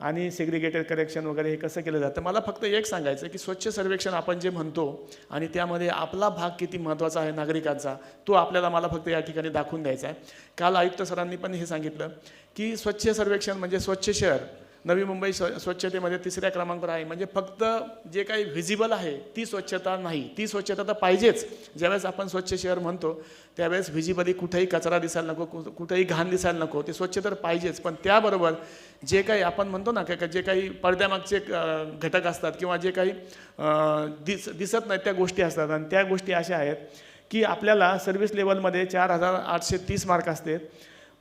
आणि सेग्रिगेटेड करेक्शन वगैरे हे कसं केलं जातं. मला फक्त एक सांगायचं की स्वच्छ सर्वेक्षण आपण जे म्हणतो आणि त्यामध्ये आपला भाग किती महत्त्वाचा आहे नागरिकांचा, तो आपल्याला मला फक्त या ठिकाणी दाखवून द्यायचा आहे. काल आयुक्त सरांनी पण हे सांगितलं की स्वच्छ सर्वेक्षण म्हणजे स्वच्छ शहर. नवी मुंबई स्वच्छतेमध्ये 3ऱ्या क्रमांकावर आहे. म्हणजे फक्त जे काही व्हिजिबल आहे ती स्वच्छता नाही, ती स्वच्छता तर पाहिजेच. ज्यावेळेस आपण स्वच्छ शहर म्हणतो त्यावेळेस व्हिजिबली कुठेही कचरा दिसायला नको, कुठेही घाण दिसायला नको, ते स्वच्छ तर पाहिजेच. पण त्याबरोबर जे काही आपण म्हणतो ना का जे काही पडद्यामागचे घटक असतात किंवा जे काही दिसत नाहीत त्या गोष्टी असतात. आणि त्या गोष्टी अशा आहेत की आपल्याला सर्व्हिस लेवलमध्ये 4830 मार्क असतात,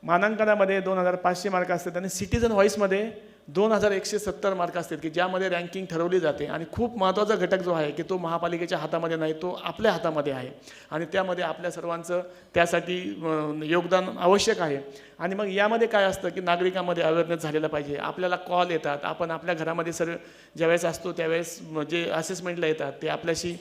मानांकनामध्ये 2500 मार्क असतात आणि सिटीजन व्हॉईसमध्ये 2170 मार्क असतात की ज्यामध्ये रँकिंग ठरवली जाते. आणि खूप महत्त्वाचा घटक जो आहे की तो महापालिकेच्या हातामध्ये नाही, तो आपल्या हातामध्ये आहे. आणि त्यामध्ये आपल्या सर्वांचं त्यासाठी योगदान आवश्यक आहे. आणि मग यामध्ये काय असतं की नागरिकांमध्ये अवेअरनेस झालेला पाहिजे. आपल्याला कॉल येतात, आपण आपल्या घरामध्ये ज्यावेळेस असतो त्यावेळेस जे असेसमेंटला येतात ते आपल्याशी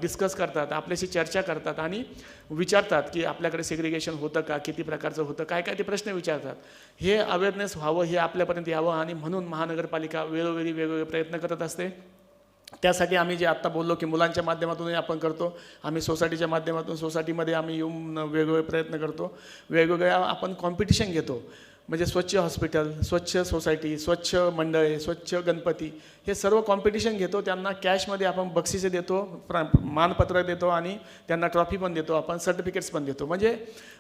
डिस्कस करतात, आपल्याशी चर्चा करतात आणि विचारतात की आपल्याकडे सेग्रिगेशन होतं का, किती प्रकारचं होतं, काय ते प्रश्न विचारतात. हे अवेअरनेस व्हावं, हे आपल्यापर्यंत यावं. आणि म्हणून महानगरपालिका वेळोवेळी वेगवेगळे प्रयत्न करत असते. त्यासाठी आम्ही जे आत्ता बोललो की मुलांच्या माध्यमातूनही आपण करतो, आम्ही सोसायटीच्या माध्यमातून सोसायटीमध्ये आम्ही येऊन वेगवेगळे प्रयत्न करतो. वेगवेगळ्या आपण कॉम्पिटिशन घेतो. म्हणजे स्वच्छ हॉस्पिटल, स्वच्छ सोसायटी, स्वच्छ मंडळे, स्वच्छ गणपती हे सर्व कॉम्पिटिशन घेतो. त्यांना कॅशमध्ये आपण बक्षिसे देतो, मानपत्र देतो आणि त्यांना ट्रॉफी पण देतो, आपण सर्टिफिकेट्स पण देतो. म्हणजे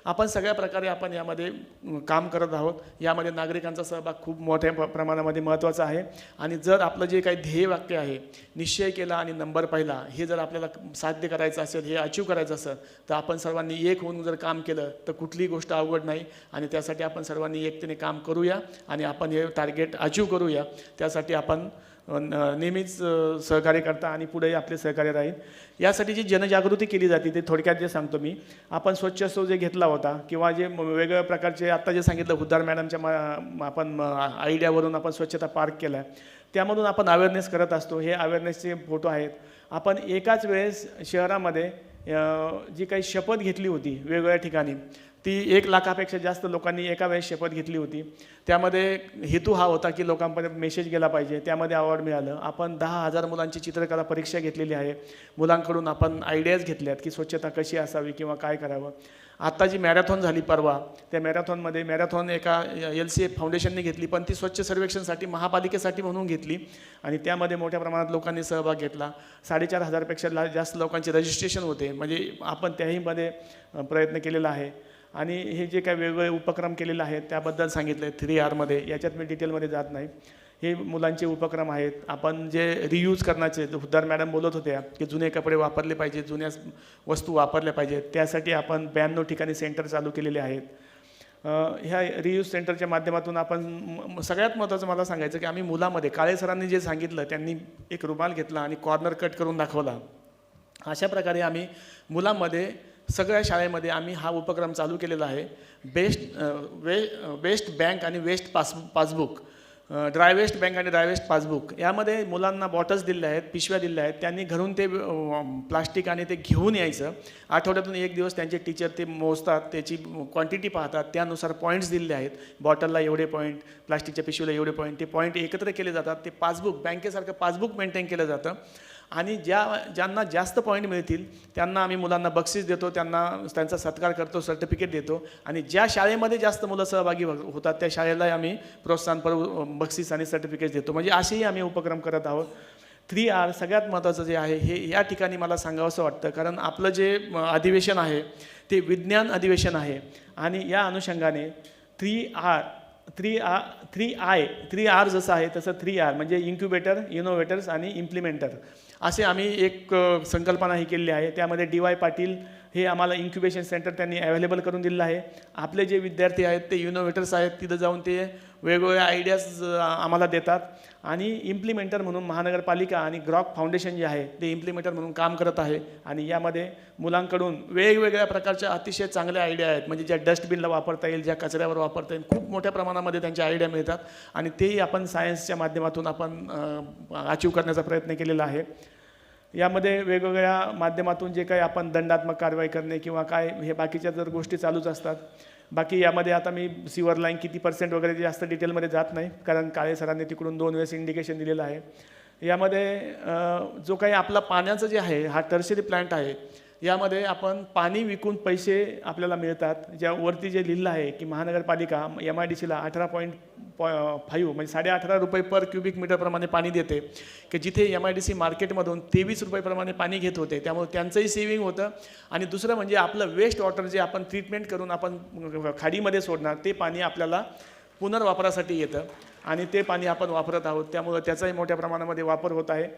आपण सगळ्या प्रकारे आपण यामध्ये काम करत आहोत. यामध्ये नागरिकांचा सहभाग खूप मोठ्या प्रमाणामध्ये महत्त्वाचा आहे. आणि जर आपलं जे काही ध्येय वाक्य आहे, निश्चय केला आणि नंबर पाहिला, हे जर आपल्याला साध्य करायचं असेल, हे अचीव करायचं असेल, तर आपण सर्वांनी एक होऊन जर काम केलं तर कुठलीही गोष्ट अवघड नाही. आणि त्यासाठी आपण सर्वांनी एकतेने काम करूया आणि आपण हे टार्गेट अचीव करूया. त्यासाठी आपण नेहमीच सहकार्य करता आणि पुढेही आपले सहकार्य राहील. यासाठी जी जनजागृती केली जाते ते थोडक्यात जे सांगतो मी. आपण स्वच्छोत्सव जे घेतला होता किंवा जे वेगवेगळ्या प्रकारचे आत्ता जे सांगितलं हुद्दार मॅडमच्या आपण आयडियावरून आपण स्वच्छता पार्क केला आहे, त्यामधून आपण अवेअरनेस करत असतो. हे अवेअरनेसचे फोटो आहेत. आपण एकाच वेळेस शहरामध्ये जी काही शपथ घेतली होती वेगवेगळ्या ठिकाणी, ती 1 लाखापेक्षा जास्त लोकांनी एका वेळेस शपथ घेतली होती. त्यामध्ये हेतू हा होता की लोकांपर्यंत मेसेज गेला पाहिजे. त्यामध्ये अवॉर्ड मिळालं. आपण 10,000 मुलांची चित्रकला परीक्षा घेतलेली आहे. मुलांकडून आपण आयडियाज घेतल्यात की स्वच्छता कशी असावी किंवा काय करावं. आत्ता जी मॅरेथॉन झाली परवा, त्या मॅरेथॉनमध्ये मॅरेथॉन एका LCF फाउंडेशनने घेतली, पण ती स्वच्छ सर्वेक्षणसाठी महापालिकेसाठी म्हणून घेतली आणि त्यामध्ये मोठ्या प्रमाणात लोकांनी सहभाग घेतला. 4,500 पेक्षा जास्त लोकांचे रजिस्ट्रेशन होते. म्हणजे आपण त्याहीमध्ये प्रयत्न केलेला आहे. आणि हे जे काही वेगवेगळे उपक्रम केलेले आहेत त्याबद्दल सांगितलं आहे 3Rमध्ये. याच्यात मी डिटेलमध्ये जात नाही. हे मुलांचे उपक्रम आहेत. आपण जे रियूज करण्याचे, हुद्दार मॅडम बोलत होत्या की जुने कपडे वापरले पाहिजे, जुन्या वस्तू वापरल्या पाहिजेत, त्यासाठी आपण 92 ठिकाणी सेंटर चालू केलेले आहेत. ह्या रियूज सेंटरच्या माध्यमातून आपण सगळ्यात महत्त्वाचं मला सांगायचं की आम्ही मुलामध्ये काळे सरांनी जे सांगितलं, त्यांनी एक रुमाल घेतला आणि कॉर्नर कट करून दाखवला. अशा प्रकारे आम्ही मुलांमध्ये सगळ्या शाळेमध्ये आम्ही हा उपक्रम चालू केलेला आहे. वेस्ट बँक आणि waste passbook, dry waste bank आणि ड्राय वेस्ट पासबुक, यामध्ये मुलांना बॉटल्स दिल्या आहेत, पिशव्या दिल्या आहेत. त्यांनी घरून ते प्लास्टिक आणि ते घेऊन यायचं. आठवड्यातून 1 दिवस त्यांचे टीचर ते मोजतात, त्याची क्वांटिटी पाहतात, त्यानुसार पॉईंट्स दिले आहेत. बॉटलला एवढे पॉईंट, प्लास्टिकच्या पिशवीला एवढे पॉईंट, ते पॉईंट एकत्र केले जातात. ते पासबुक बँकेसारखं पासबुक मेंटेन केलं जातं. आणि ज्यांना जास्त पॉईंट मिळतील त्यांना आम्ही मुलांना बक्षीस देतो, त्यांचा सत्कार करतो, सर्टिफिकेट देतो. आणि ज्या शाळेमध्ये जास्त मुलं सहभागी होतात त्या शाळेला आम्ही प्रोत्साहनपर बक्षीस आणि सर्टिफिकेट देतो. म्हणजे असेही आम्ही उपक्रम करत आहोत. 3R सगळ्यात महत्त्वाचं जे आहे हे या ठिकाणी मला सांगावंसं वाटतं, कारण आपलं जे अधिवेशन आहे ते विज्ञान अधिवेशन आहे. आणि या अनुषंगाने 3R जसं आहे तसं 3R म्हणजे इन्क्युबेटर, इनोव्हेटर्स आणि इम्प्लिमेंटर असे आम्ही एक संकल्पना ही केलेली आहे. त्यामध्ये DY पाटील हे आम्हाला इन्क्युबेशन सेंटर त्यांनी अवेलेबल करून दिलेलं आहे. आपले जे विद्यार्थी आहेत ते इनोव्हेटर्स आहेत, तिथं जाऊन ते वेगवेगळ्या आयडियाज आम्हाला देतात. आणि इम्प्लिमेंटर म्हणून महानगरपालिका आणि ग्रॉक फाउंडेशन जे आहे ते इम्प्लिमेंटर म्हणून काम करत आहे. आणि यामध्ये मुलांकडून वेगवेगळ्या प्रकारच्या अतिशय चांगल्या आयडिया आहेत. म्हणजे ज्या डस्टबिनला वापरता येईल, ज्या कचऱ्यावर वापरता येईल, खूप मोठ्या प्रमाणामध्ये त्यांच्या आयडिया मिळतात. आणि तेही आपण सायन्सच्या माध्यमातून आपण अचीव करण्याचा प्रयत्न केलेला आहे. यामध्ये वेगवेगळ्या माध्यमातून जे काही आपण दंडात्मक कारवाई करणे किंवा काय हे बाकीच्या जर गोष्टी चालूच असतात. बाकी यामध्ये आता मी सिवर लाईन किती % वगैरे जास्त डिटेलमध्ये जात नाही, कारण काळे सरांनी तिकडून 2 वेळेस इंडिकेशन दिलेलं आहे. यामध्ये जो काही आपला पाण्याचं जे आहे हा टर्शरी प्लांट आहे, यामध्ये आपण पाणी विकून पैसे आपल्याला मिळतात. ज्यावरती जे लिहिलं आहे की महानगरपालिका MIDCला 18.5 म्हणजे 18.5 रुपये पर क्युबिक मीटर प्रमाणे पाणी देते, की जिथे MIDC मार्केटमधून 23 रुपयेप्रमाणे पाणी घेत होते. त्यामुळे त्यांचंही सेविंग होतं. आणि दुसरं म्हणजे आपलं वेस्ट वॉटर जे आपण ट्रीटमेंट करून आपण खाडीमध्ये सोडणार ते पाणी आपल्याला पुनर्वापरासाठी येतं आणि ते पाणी आपण वापरत आहोत. त्यामुळे त्याचाही मोठ्या प्रमाणामध्ये वापर होत आहे.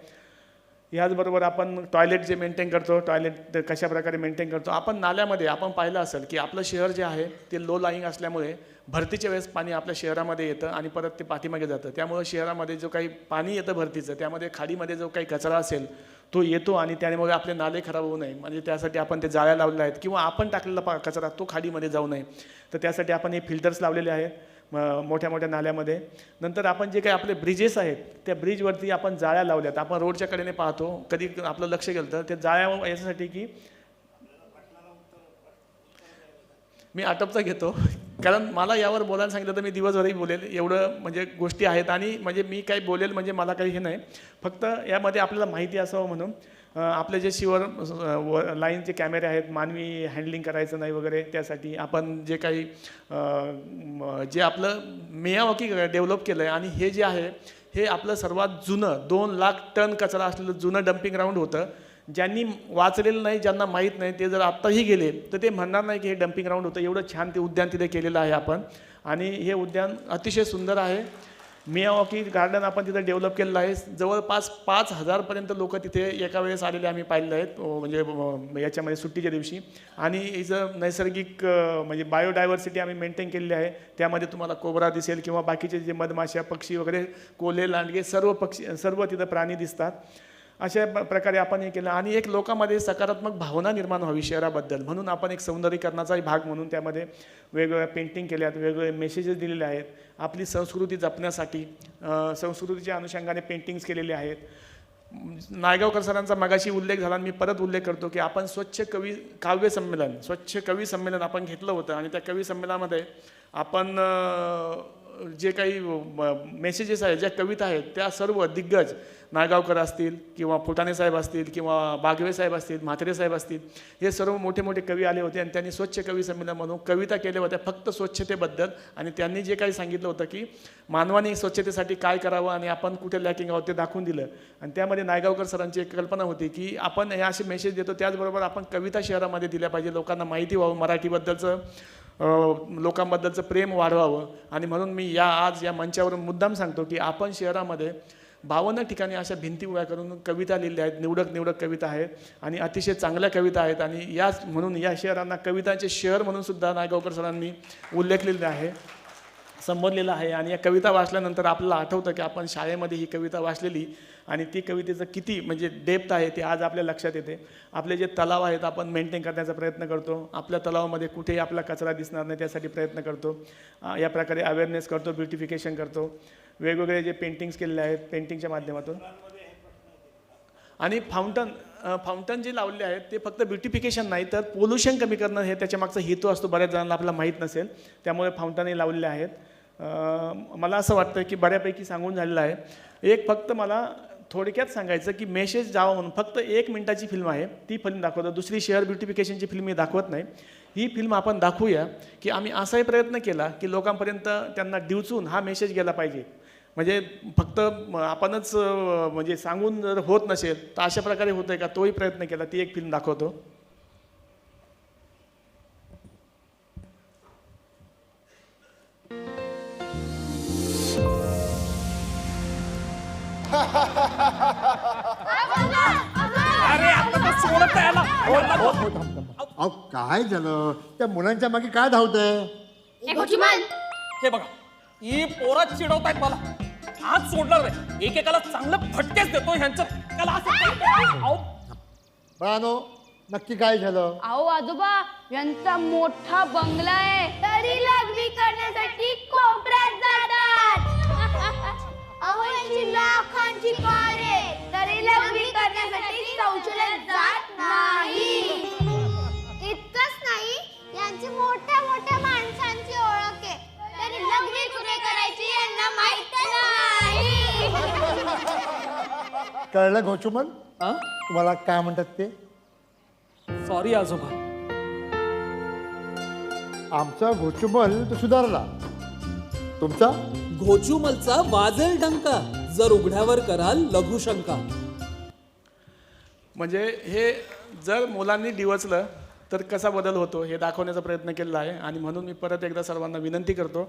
याचबरोबर आपण टॉयलेट जे मेंटेन करतो, टॉयलेट कशा प्रकारे मेंटेन करतो. आपण नाल्यामध्ये आपण पाहिलं असेल की आपलं शहर जे आहे ते लो लाईंग असल्यामुळे भरतीच्या वेळेस पाणी आपल्या शहरामध्ये येतं आणि परत ते पाठीमागे जातं. त्यामुळे शहरामध्ये जो काही पाणी येतं भरतीचं, त्यामध्ये खाडीमध्ये जो काही कचरा असेल तो येतो आणि त्यामुळे आपले नाले खराब होऊ नये. म्हणजे त्यासाठी आपण ते जाळ्या लावलेल्या आहेत किंवा आपण टाकलेला कचरा तो खाडीमध्ये जाऊ नये, तर त्यासाठी आपण हे फिल्टर्स लावलेले आहेत मोठ्या मोठ्या नाल्यामध्ये. नंतर आपण जे काही आपले ब्रिजेस आहेत त्या ब्रिजवरती आपण जाळ्या लावल्यात. आपण रोडच्या कडेने पाहतो, कधी आपलं लक्ष गेलं तर ते जाळ्या याच्यासाठी की मी आटपचा घेतो, कारण मला यावर बोलायला सांगितलं तर मी दिवसभरही बोलेल. एवढं म्हणजे गोष्टी आहेत आणि म्हणजे मी काही बोलेल म्हणजे मला काही हे नाही. फक्त यामध्ये आपल्याला माहिती असावं म्हणून आपले जे शिवर लाईनचे कॅमेरे आहेत, मानवी हँडलिंग करायचं नाही वगैरे, त्यासाठी आपण जे काही जे आपलं मियावाकी डेव्हलप केलं आहे. आणि हे जे आहे हे आपलं सर्वात जुनं 2 लाख टन कचरा असलेलं जुनं डम्पिंग ग्राउंड होतं. ज्यांनी वाचलेलं नाही, ज्यांना माहीत नाही, ते जर आत्ताही गेले तर ते म्हणणार नाही की हे डम्पिंग ग्राउंड होतं. एवढं छान ते उद्यान तिथे केलेलं आहे आपण. आणि हे उद्यान अतिशय सुंदर आहे. मियावाकी गार्डन आपण तिथे डेव्हलप केलेलं आहे. जवळपास 5,000पर्यंत लोक तिथे एका वेळेस आलेले आम्ही पाहिलेले आहेत, म्हणजे याच्यामध्ये सुट्टीच्या दिवशी. आणि हिचं नैसर्गिक म्हणजे बायोडायव्हर्सिटी आम्ही मेंटेन केलेली आहे. त्यामध्ये तुम्हाला कोबरा दिसेल किंवा बाकीचे जे मधमाशा, पक्षी वगैरे, कोल्हे, लांडगे, सर्व तिथं प्राणी दिसतात. अशा प्रकारे आपण हे केलं. आणि एक लोकांमध्ये सकारात्मक भावना निर्माण व्हावी शहराबद्दल म्हणून आपण एक सौंदर्यीकरणाचाही भाग म्हणून त्यामध्ये वेगवेगळ्या पेंटिंग केल्या आहेत, वेगवेगळे मेसेजेस दिलेले आहेत. आपली संस्कृती जपण्यासाठी संस्कृतीच्या अनुषंगाने पेंटिंग्स केलेले आहेत. नायगावकर सरांचा मगाशी उल्लेख झाला, मी परत उल्लेख करतो की आपण स्वच्छ कवी संमेलन आपण घेतलं होतं. आणि त्या कवी संमेलनामध्ये आपण जे काही मेसेजेस आहेत, ज्या कविता आहेत, त्या सर्व दिग्गज नायगावकर असतील किंवा फुटाणे साहेब असतील किंवा बागवे साहेब असतील, म्हात्रे साहेब असतील, हे सर्व मोठे मोठे कवी आले होते. आणि त्यांनी स्वच्छ कवी संमेलन म्हणून कविता केल्या होत्या फक्त स्वच्छतेबद्दल. आणि त्यांनी जे काही सांगितलं होतं की मानवाने स्वच्छतेसाठी काय करावं आणि आपण कुठे लॅकिंग आहोत ते दाखवून दिलं. आणि त्यामध्ये नायगावकर सरांची एक कल्पना होती की आपण हे असे मेसेज देतो, त्याचबरोबर आपण कविता शहरामध्ये दिल्या पाहिजे, लोकांना माहिती व्हावं, मराठीबद्दलचं लोकांबद्दलचं प्रेम वाढवावं. आणि म्हणून मी आज या मंचावरून मुद्दाम सांगतो की आपण शहरामध्ये 52 ठिकाणी अशा भिंती उभ्या करून कविता लिहिल्या आहेत. निवडक कविता आहेत आणि अतिशय चांगल्या कविता आहेत. आणि म्हणून या शहरांना कवितांचे शहर म्हणून सुद्धा नायगावकर सरांनी उल्लेखलेलं आहे, संबोधलेलं आहे. आणि या कविता वाचल्यानंतर आपल्याला आठवतं की आपण शाळेमध्ये ही कविता वाचलेली आणि ती कवितेचं किती म्हणजे डेप्थ आहे ते आज आपल्या लक्षात येते. आपले जे तलाव आहेत आपण मेंटेन करण्याचा प्रयत्न करतो. आपल्या तलावामध्ये कुठेही आपला कचरा दिसणार नाही त्यासाठी प्रयत्न करतो. या प्रकारे अवेअरनेस करतो, ब्युटिफिकेशन करतो. वेगवेगळे जे पेंटिंग्स केलेले आहेत पेंटिंगच्या माध्यमातून. आणि फाउंटन जे लावलेले आहेत ते फक्त ब्युटिफिकेशन नाही तर पोल्युशन कमी करणं हे त्याच्यामागचा हेतू असतो. बऱ्याच जणांना आपल्याला माहीत नसेल, त्यामुळे फाउंटनही लावलेले आहेत. मला असं वाटतं की बऱ्यापैकी सांगून झालेलं आहे. एक फक्त मला थोडक्यात सांगायचं की मेसेज जावं म्हणून फक्त 1 मिनिटाची फिल्म आहे, ती फिल्म दाखवतो. दुसरी शहर ब्युटिफिकेशनची फिल्म मी दाखवत नाही. ही फिल्म आपण दाखवूया की आम्ही असाही प्रयत्न केला की लोकांपर्यंत त्यांना डिवचून हा मेसेज गेला पाहिजे. म्हणजे फक्त आपणच म्हणजे सांगून जर होत नसेल तर अशा प्रकारे होतं आहे का, तोही प्रयत्न केला. ती एक फिल्म दाखवतो. अरे आता तर सोडत यायला. अहो काय झालं, त्या मुलांच्या मागे काय धावतंय? हे बघा, ही पोरं चिडवतायत मला. आज सोडणार नाही, एकेकाला चांगलं फटकेच देतो ह्यांचं. बाळानो, नक्की काय झालं? अहो आजोबा, यांचा मोठा बंगला आहे तरी लग्नी करण्यासाठी कोपऱ्यात जातात. अहो यांची लाखांची कार आहे तरी लग्नी करण्यासाठी शौचालयात जात नाही. इतकंच नाही, यांची मोठ्या मोठ्या माणसांची ओळख आहे तरी लग्नी कुठे करायची यांना माहित नाही. कळलं घोचुमल? तुम्हाला काय म्हणतात ते? सॉरी आजोबा. आमचा घोचुमल तो सुधारला, तुमचा घोचुमलचा वाजेल डंका, जर उघड्यावर कराल लघुशंका. म्हणजे हे जर मुलांनी डिवचलं तर कसा बदल होतो हे दाखवण्याचा प्रयत्न केलेला आहे. आणि म्हणून मी परत एकदा सर्वांना विनंती करतो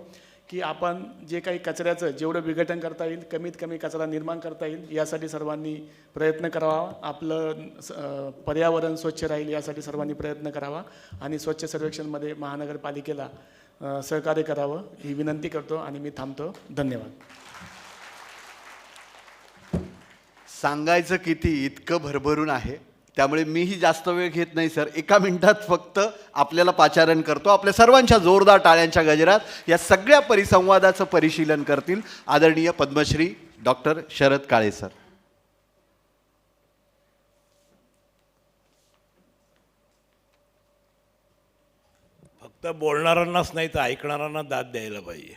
की आपण जे काही कचऱ्याचं जेवढं विघटन करता येईल, कमीत कमी कचरा निर्माण करता येईल यासाठी सर्वांनी प्रयत्न करावा. आपलं पर्यावरण स्वच्छ राहील यासाठी सर्वांनी प्रयत्न करावा. आणि स्वच्छ सर्वेक्षणमध्ये महानगरपालिकेला सहकार्य करावं ही विनंती करतो आणि मी थांबतो. धन्यवाद. सांगायचं किती, इतकं भरभरून आहे, त्यामुळे मीही जास्त वेळ घेत नाही सर. 1 मिनिटात फक्त आपल्याला पाचारण करतो. आपल्या सर्वांच्या जोरदार टाळ्यांच्या गजरात या सगळ्या परिसंवादाचं परिशीलन करतील आदरणीय पद्मश्री डॉक्टर शरद काळे सर. फक्त बोलणाऱ्यांनाच नाही तर ऐकणाऱ्यांना दाद द्यायला पाहिजे.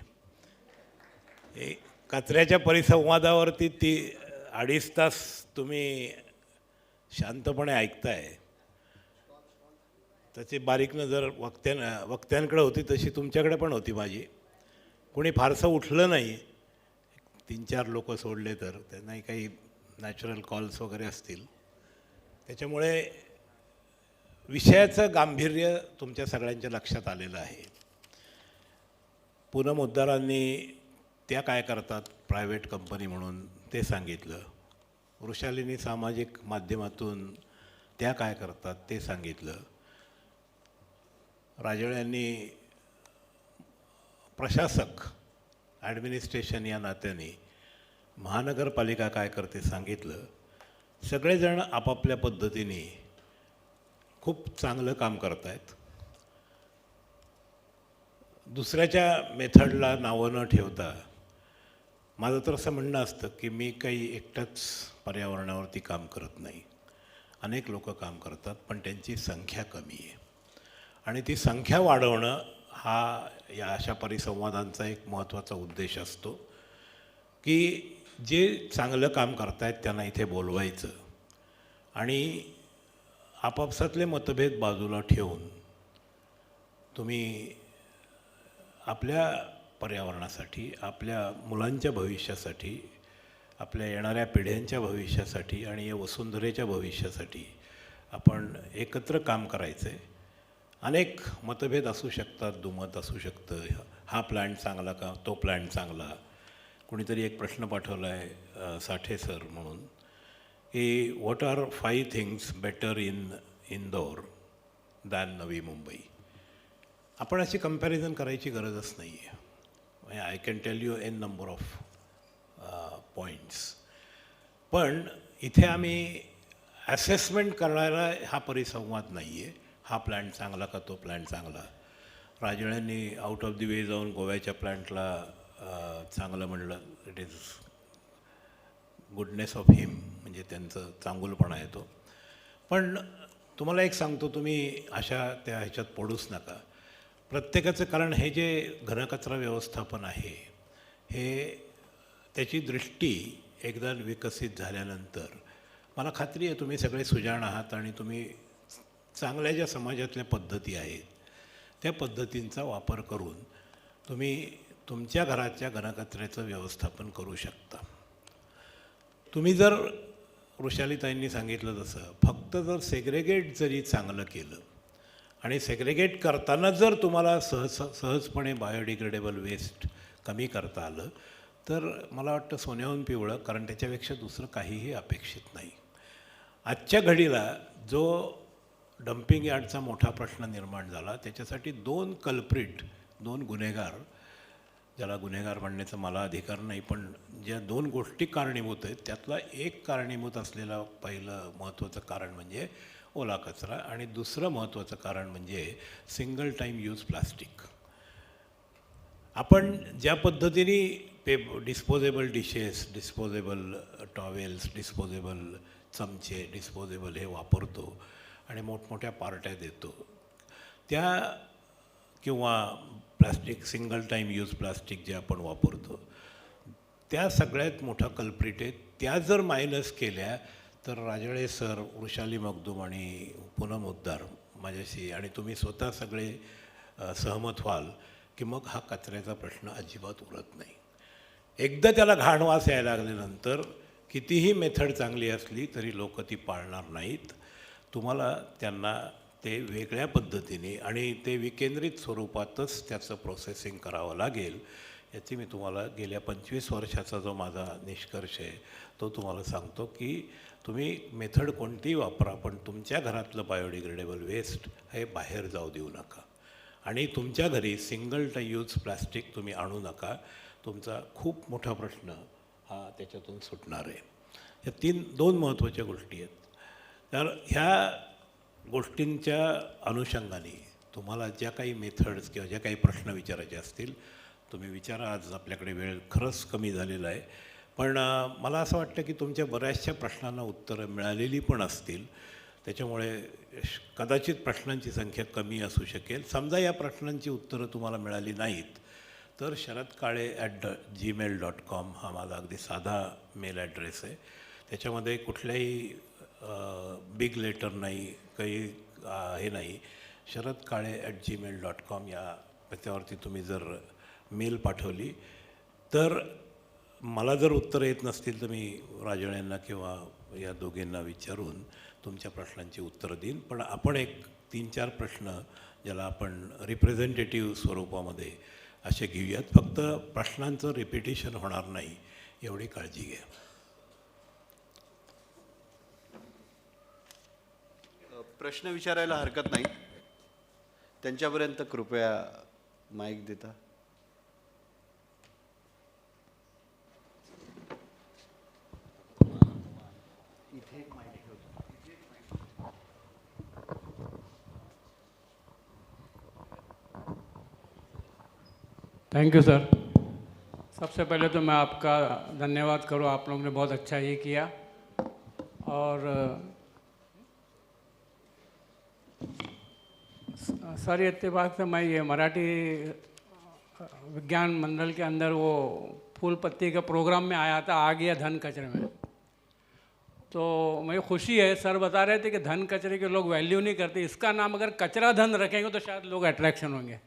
हे कचऱ्याच्या परिसंवादावरती 2.5 तास तुम्ही शांतपणे ऐकताय, त्याची बारीक नजर वक्त्यांकडे होती तशी तुमच्याकडे पण होती माझी. कोणी फारसं उठलं नाही, 3-4 लोक सोडले तर, त्यांनाही काही नॅचरल कॉल्स वगैरे असतील. त्याच्यामुळे विषयाचं गांभीर्य तुमच्या सगळ्यांच्या लक्षात आलेलं आहे. पूनम उद्दारांनी त्या काय करतात प्रायव्हेट कंपनी म्हणून ते सांगितलं. वृषालींनी सामाजिक माध्यमातून त्या काय करतात ते सांगितलं. राजळे यांनी प्रशासक ॲडमिनिस्ट्रेशन या नात्याने महानगरपालिका काय करते सांगितलं. सगळेजण आपापल्या पद्धतीने खूप चांगलं काम करत आहेत. दुसऱ्याच्या मेथडला नावं न ठेवता माझं तर असं म्हणणं असतं की मी काही एकटाच पर्यावरणावरती काम करत नाही. अनेक लोक काम करतात, पण त्यांची संख्या कमी आहे. आणि ती संख्या वाढवणं हा या अशा परिसंवादांचा एक महत्त्वाचा उद्देश असतो की जे चांगलं काम करतायत त्यांना इथे बोलवायचं आणि आपापसातले मतभेद बाजूला ठेवून तुम्ही आपल्या पर्यावरणासाठी, आपल्या मुलांच्या भविष्यासाठी, आपल्या येणाऱ्या पिढ्यांच्या भविष्यासाठी आणि या वसुंधरेच्या भविष्यासाठी आपण एकत्र काम करायचं आहे. अनेक मतभेद असू शकतात, दुमत असू शकतं, हा प्लॅन चांगला का तो प्लॅन चांगला. कोणीतरी एक प्रश्न पाठवला आहे साठे सर म्हणून की what are 5 things better in Indore than Navi Mumbai. आपण अशी कंपॅरिझन करायची गरजच नाही आहे. I can tell you an number of points. पण इथे आम्ही ॲसेसमेंट करणारा हा परिसंवाद नाही आहे. हा प्लॅन चांगला का तो प्लॅन चांगला. राजळ्यांनी आउट ऑफ द वे जाऊन गोव्याच्या प्लॅन्टला चांगलं म्हणलं. इट इज गुडनेस ऑफ हिम, म्हणजे त्यांचं चांगुलपणा येतो. पण तुम्हाला एक सांगतो, तुम्ही अशा त्या ह्याच्यात पडूच नका. प्रत्येकाचं, कारण हे जे घनकचरा व्यवस्थापन आहे हे त्याची दृष्टी एकदा विकसित झाल्यानंतर मला खात्री आहे तुम्ही सगळे सुजाण आहात आणि तुम्ही चांगल्या ज्या समाजातल्या पद्धती आहेत त्या पद्धतींचा वापर करून तुम्ही तुमच्या घराच्या घनकचऱ्याचं व्यवस्थापन करू शकता. तुम्ही जर वृषालीताईंनी सांगितलं तसं फक्त जर सेग्रेगेट जरी चांगलं केलं आणि सेग्रेगेट करताना जर तुम्हाला सहजपणे बायोडिग्रेडेबल वेस्ट कमी करता आलं तर मला वाटतं सोन्याहून पिवळं, कारण त्याच्यापेक्षा दुसरं काहीही अपेक्षित नाही. आजच्या घडीला जो डम्पिंग यार्डचा मोठा प्रश्न निर्माण झाला त्याच्यासाठी 2 कल्प्रिट, 2 गुन्हेगार, ज्याला गुन्हेगार म्हणण्याचा मला अधिकार नाही, पण ज्या 2 गोष्टी कारणीभूत आहेत त्यातला एक कारणीभूत असलेला पहिलं महत्त्वाचं कारण म्हणजे ओला कचरा आणि दुसरं महत्त्वाचं कारण म्हणजे सिंगल टाईम यूज प्लास्टिक. आपण ज्या पद्धतीने disposable dishes, disposable towels, disposable चमचे, डिस्पोजेबल हे वापरतो आणि मोठमोठ्या पार्ट्या देतो त्या, किंवा plastic single time use plastic जे आपण वापरतो त्या सगळ्यात मोठा कल्प्रिट आहे. त्या जर मायनस केल्या तर राजळे सर, वृषाली मगदूम आणि पूनम उद्दार माझ्याशी आणि तुम्ही स्वतः सगळे सहमत व्हाल की मग हा कचऱ्याचा प्रश्न अजिबात उरत नाही. एकदा त्याला घाण वास यायला लागल्यानंतर कितीही मेथड चांगली असली तरी लोक ती पाळणार नाहीत. तुम्हाला त्यांना ते वेगळ्या पद्धतीने आणि ते विकेंद्रित स्वरूपातच त्याचं प्रोसेसिंग करावं लागेल. याची मी तुम्हाला गेल्या 25 वर्षाचा जो माझा निष्कर्ष आहे तो तुम्हाला सांगतो की तुम्ही मेथड कोणतीही वापरा, पण तुमच्या घरातलं बायोडिग्रेडेबल वेस्ट हे बाहेर जाऊ देऊ नका आणि तुमच्या घरी सिंगल यूज प्लास्टिक तुम्ही आणू नका. तुमचा खूप मोठा प्रश्न हा त्याच्यातून सुटणार आहे. या 2 महत्त्वाच्या गोष्टी आहेत. तर ह्या गोष्टींच्या अनुषंगाने तुम्हाला ज्या काही मेथड्स किंवा ज्या काही प्रश्न विचारायचे असतील तुम्ही विचारा. आज आपल्याकडे वेळ खरंच कमी झालेला आहे, पण मला असं वाटतं की तुमच्या बऱ्याचशा प्रश्नांना उत्तरं मिळालेली पण असतील. त्याच्यामुळे कदाचित प्रश्नांची संख्या कमी असू शकेल. समजा या प्रश्नांची उत्तरं तुम्हाला मिळाली नाहीत तर sharadkale@gmail.com हा माझा अगदी साधा मेल ॲड्रेस आहे. त्याच्यामध्ये कुठल्याही बिग लेटर नाही, काही हे नाही, sharadkale@gmail.com या पत्त्यावरती तुम्ही जर मेल पाठवली तर मला जर उत्तर येत नसतील तर मी राजळे यांना किंवा या दोघींना विचारून तुमच्या प्रश्नांची उत्तरं देईन. पण आपण एक 3-4 प्रश्न ज्याला आपण रिप्रेझेंटेटिव्ह स्वरूपामध्ये असे घेऊयात. फक्त प्रश्नांचं रिपिटेशन होणार नाही एवढी काळजी घ्या. प्रश्न विचारायला हरकत नाही. त्यांच्यापर्यंत कृपया माईक देता. Thank you sir. सबसे पहले तो मैं आपका धन्यवाद करूँ, आप लोगों ने बहुत अच्छा ये किया. और सर इत्तेफाक से मैं ये मराठी विज्ञान मंडल के अंदर वो फूल पत्ती का प्रोग्राम में आया था, आ गया धन कचरे में. तो मुझे खुशी है, सर बता रहे थे कि धन कचरे के लोग वैल्यू नहीं करते, इसका नाम अगर कचरा धन रखेंगे तो शायद लोग अट्रैक्शन होंगे.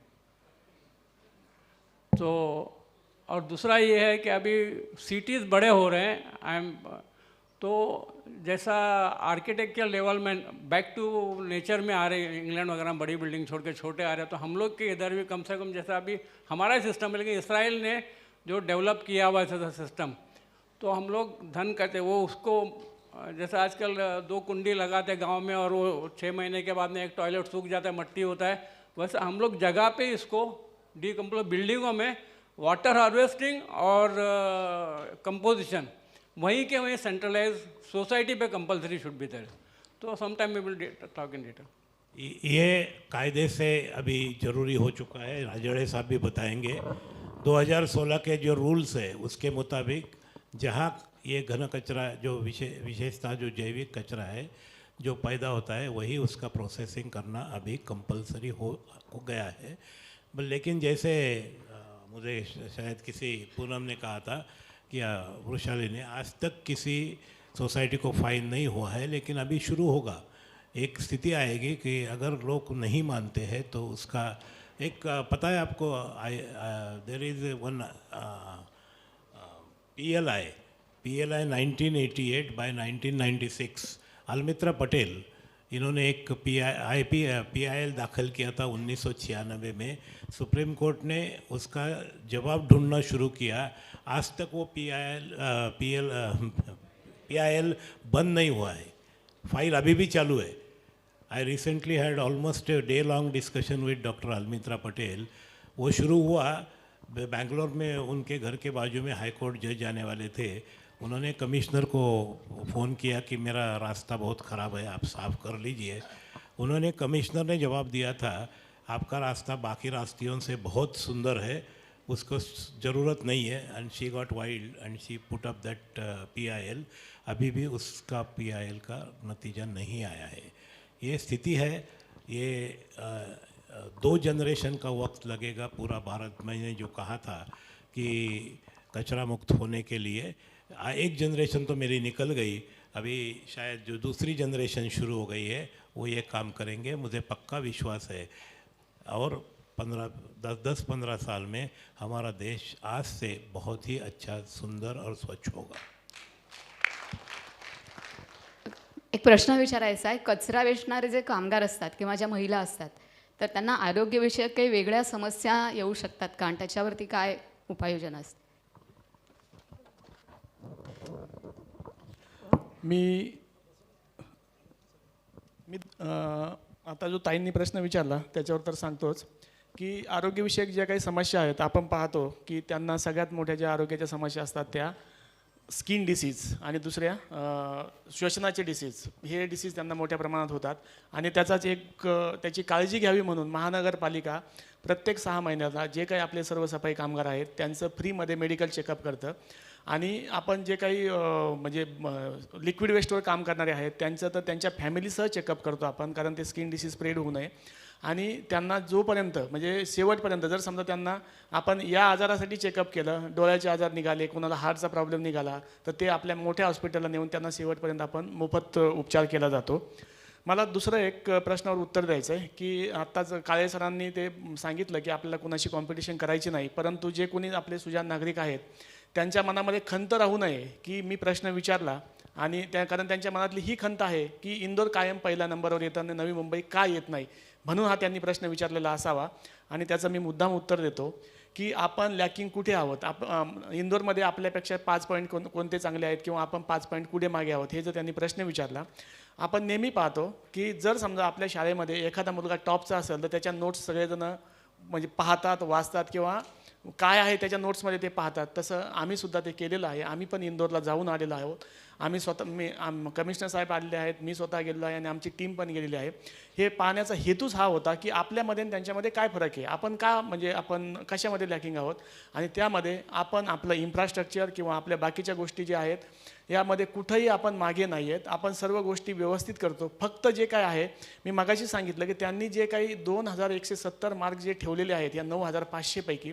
तो और दूसरा ये है कि अभी सिटीज़ बड़े हो रहे हैं. तो जैसा आर्किटेक्चर लेवल में बैक टू नेचर में आ रहे हैं, इंग्लैंड वगैरह बड़ी बिल्डिंग छोड़ के छोटे आ रहे हैं, तो हम लोग के इधर भी कम से कम जैसा अभी हमारा सिस्टम है, लेकिन इसराइल ने जो डेवलप किया हुआ है सिस्टम, तो हम लोग धन कहते वो उसको जैसे आजकल 2 कुंडी लगाते गांव में और वो 6 महीने के बाद में एक टॉयलेट सूख जाता है, मट्टी होता है, वैसे हम लोग जगह पे इसको डीकम्पोज बिल्डिंगों में वाटर हार्वेस्टिंग और कंपोजिशन वहीं के वहीं सेंट्रलाइज सोसाइटी पे कंपलसरी शुड बी देयर. तो some time we will talk in detail. ये कायदे से अभी ज़रूरी हो चुका है, राजड़े साहब भी बताएंगे. 2016 के जो रूल्स है उसके मुताबिक जहाँ ये घन कचरा जो विशेषता जो जैविक कचरा है जो पैदा होता है वही उसका प्रोसेसिंग करना अभी कंपलसरी हो गया है. लेकिन जैसे मुझे शायद किसी पूनम ने कहा था कि वृषाली ने, आज तक किसी सोसाइटी को फाइन नहीं हुआ है, लेकिन अभी शुरू होगा. एक स्थिति आएगी कि अगर लोग नहीं मानते हैं तो उसका एक पता है आपको, there is one PLI 1988 by 1996 Almitra Patel, इन्होंने एक PIL दाखिल किया था 1996 में. सुप्रीम कोर्ट ने उसका जवाब ढूंढना शुरू किया. आज तक वो PIL बंद नहीं हुआ है, फाइल अभी भी चालू है. I recently had almost a day long discussion विद डॉक्टर अलमित्रा पटेल. वो शुरू हुआ बेंगलोर में, उनके घर के बाजू में हाई कोर्ट जज आने वाले थे. उन्होंने कमिश्नर को फ़ोन किया कि मेरा रास्ता बहुत ख़राब है, आप साफ़ कर लीजिए. उन्होंने कमिश्नर ने जवाब दिया था आपका रास्ता बाकी रास्तियों से बहुत सुंदर है, उसको ज़रूरत नहीं है. End she got wild end she put up that PIL. अभी भी उसका PIL का नतीजा नहीं आया है. ये स्थिति है. ये 2 जनरेशन का वक्त लगेगा पूरा भारत. मैंने जो कहा था कि कचरा मुक्त होने के लिए 1 जनरेशन तो मेरी निकल गई, अभी शायद जो दूसरी जनरेशन शुरू हो गई है वो ये काम करेंगे, मुझे पक्का विश्वास है. और 10-15 साल में हमारा देश आज से बहुत ही अच्छा, सुंदर और स्वच्छ होगा. एक प्रश्न विचारायचा आहे. कचरा वेचणारे जे कामगार असतात किंवा ज्या महिला असतात तर त्यांना आरोग्यविषयक काही वेगळ्या समस्या येऊ शकतात का, आणि त्याच्यावरती काय उपाययोजना असते? मी आता जो ताईंनी प्रश्न विचारला त्याच्यावर तर सांगतोच की आरोग्यविषयक ज्या काही समस्या आहेत, आपण पाहतो की त्यांना सगळ्यात मोठ्या ज्या आरोग्याच्या समस्या असतात त्या स्किन डिसीज आणि दुसऱ्या श्वसनाचे डिसीज, हे डिसीज त्यांना मोठ्या प्रमाणात होतात. आणि त्याचाच एक त्याची काळजी घ्यावी म्हणून महानगरपालिका प्रत्येक 6 महिन्याला जे काही आपले सर्व सफाई कामगार आहेत त्यांचं फ्रीमध्ये मेडिकल चेकअप करतं. आणि आपण जे काही म्हणजे लिक्विड वेस्टवर काम करणारे आहेत त्यांचं तर त्यांच्या फॅमिलीसह चेकअप करतो आपण, कारण ते स्किन डिसीज स्प्रेड होऊ नये. आणि त्यांना जोपर्यंत म्हणजे शेवटपर्यंत जर समजा त्यांना आपण या आजारासाठी चेकअप केलं, डोळ्याचे आजार निघाले, कोणाला हार्टचा प्रॉब्लेम निघाला, तर ते आपल्या मोठ्या हॉस्पिटलला नेऊन त्यांना शेवटपर्यंत आपण मोफत उपचार केला जातो. मला दुसरं एक प्रश्नावर उत्तर द्यायचं आहे की आत्ताच काळे सरांनी ते सांगितलं की आपल्याला कोणाशी कॉम्पिटिशन करायची नाही, परंतु जे कोणी आपले सुजाण नागरिक आहेत त्यांच्या मनामध्ये खंत राहू नये की मी प्रश्न विचारला आणि कारण त्यांच्या मनातली ही खंत आहे की इंदोर कायम पहिल्या नंबरवर येताना नवी मुंबई का येत नाही, म्हणून हा त्यांनी प्रश्न विचारलेला असावा. आणि त्याचं मी मुद्दाम उत्तर देतो की आपण लॅकिंग कुठे आहोत. इंदोरमध्ये आपल्यापेक्षा 5 पॉईंट कोणते चांगले आहेत किंवा आपण 5 पॉईंट कुठे मागे आहोत, हे जर त्यांनी प्रश्न विचारला. आपण नेहमी पाहतो की जर समजा आपल्या शाळेमध्ये एखादा मुलगा टॉपचा असेल तर त्याच्या नोट्स सगळेजण म्हणजे पाहतात, वाचतात किंवा काय आहे त्याच्या नोट्समध्ये ते पाहतात. तसं आम्ही सुद्धा ते केलेलं आहे. आम्ही पण इंदोरला जाऊन आलेलो आहोत. आम्ही स्वतः कमिशनर साहेब आलेले आहेत, मी स्वतः गेलेलो आहे आणि आमची टीम पण गेलेली आहे. हे पाहण्याचा हेतूच हा होता की आपल्यामध्ये आणि त्यांच्यामध्ये काय फरक आहे, आपण का म्हणजे आपण कशामध्ये लॅकिंग आहोत आणि त्यामध्ये आपण आपलं इन्फ्रास्ट्रक्चर किंवा आपल्या बाकीच्या गोष्टी ज्या आहेत यामध्ये कुठंही आपण मागे नाही आहेत. आपण सर्व गोष्टी व्यवस्थित करतो. फक्त जे काय आहे मी मगाशी सांगितलं की त्यांनी जे काही 2170 मार्क जे ठेवलेले आहेत या 9500 पैकी,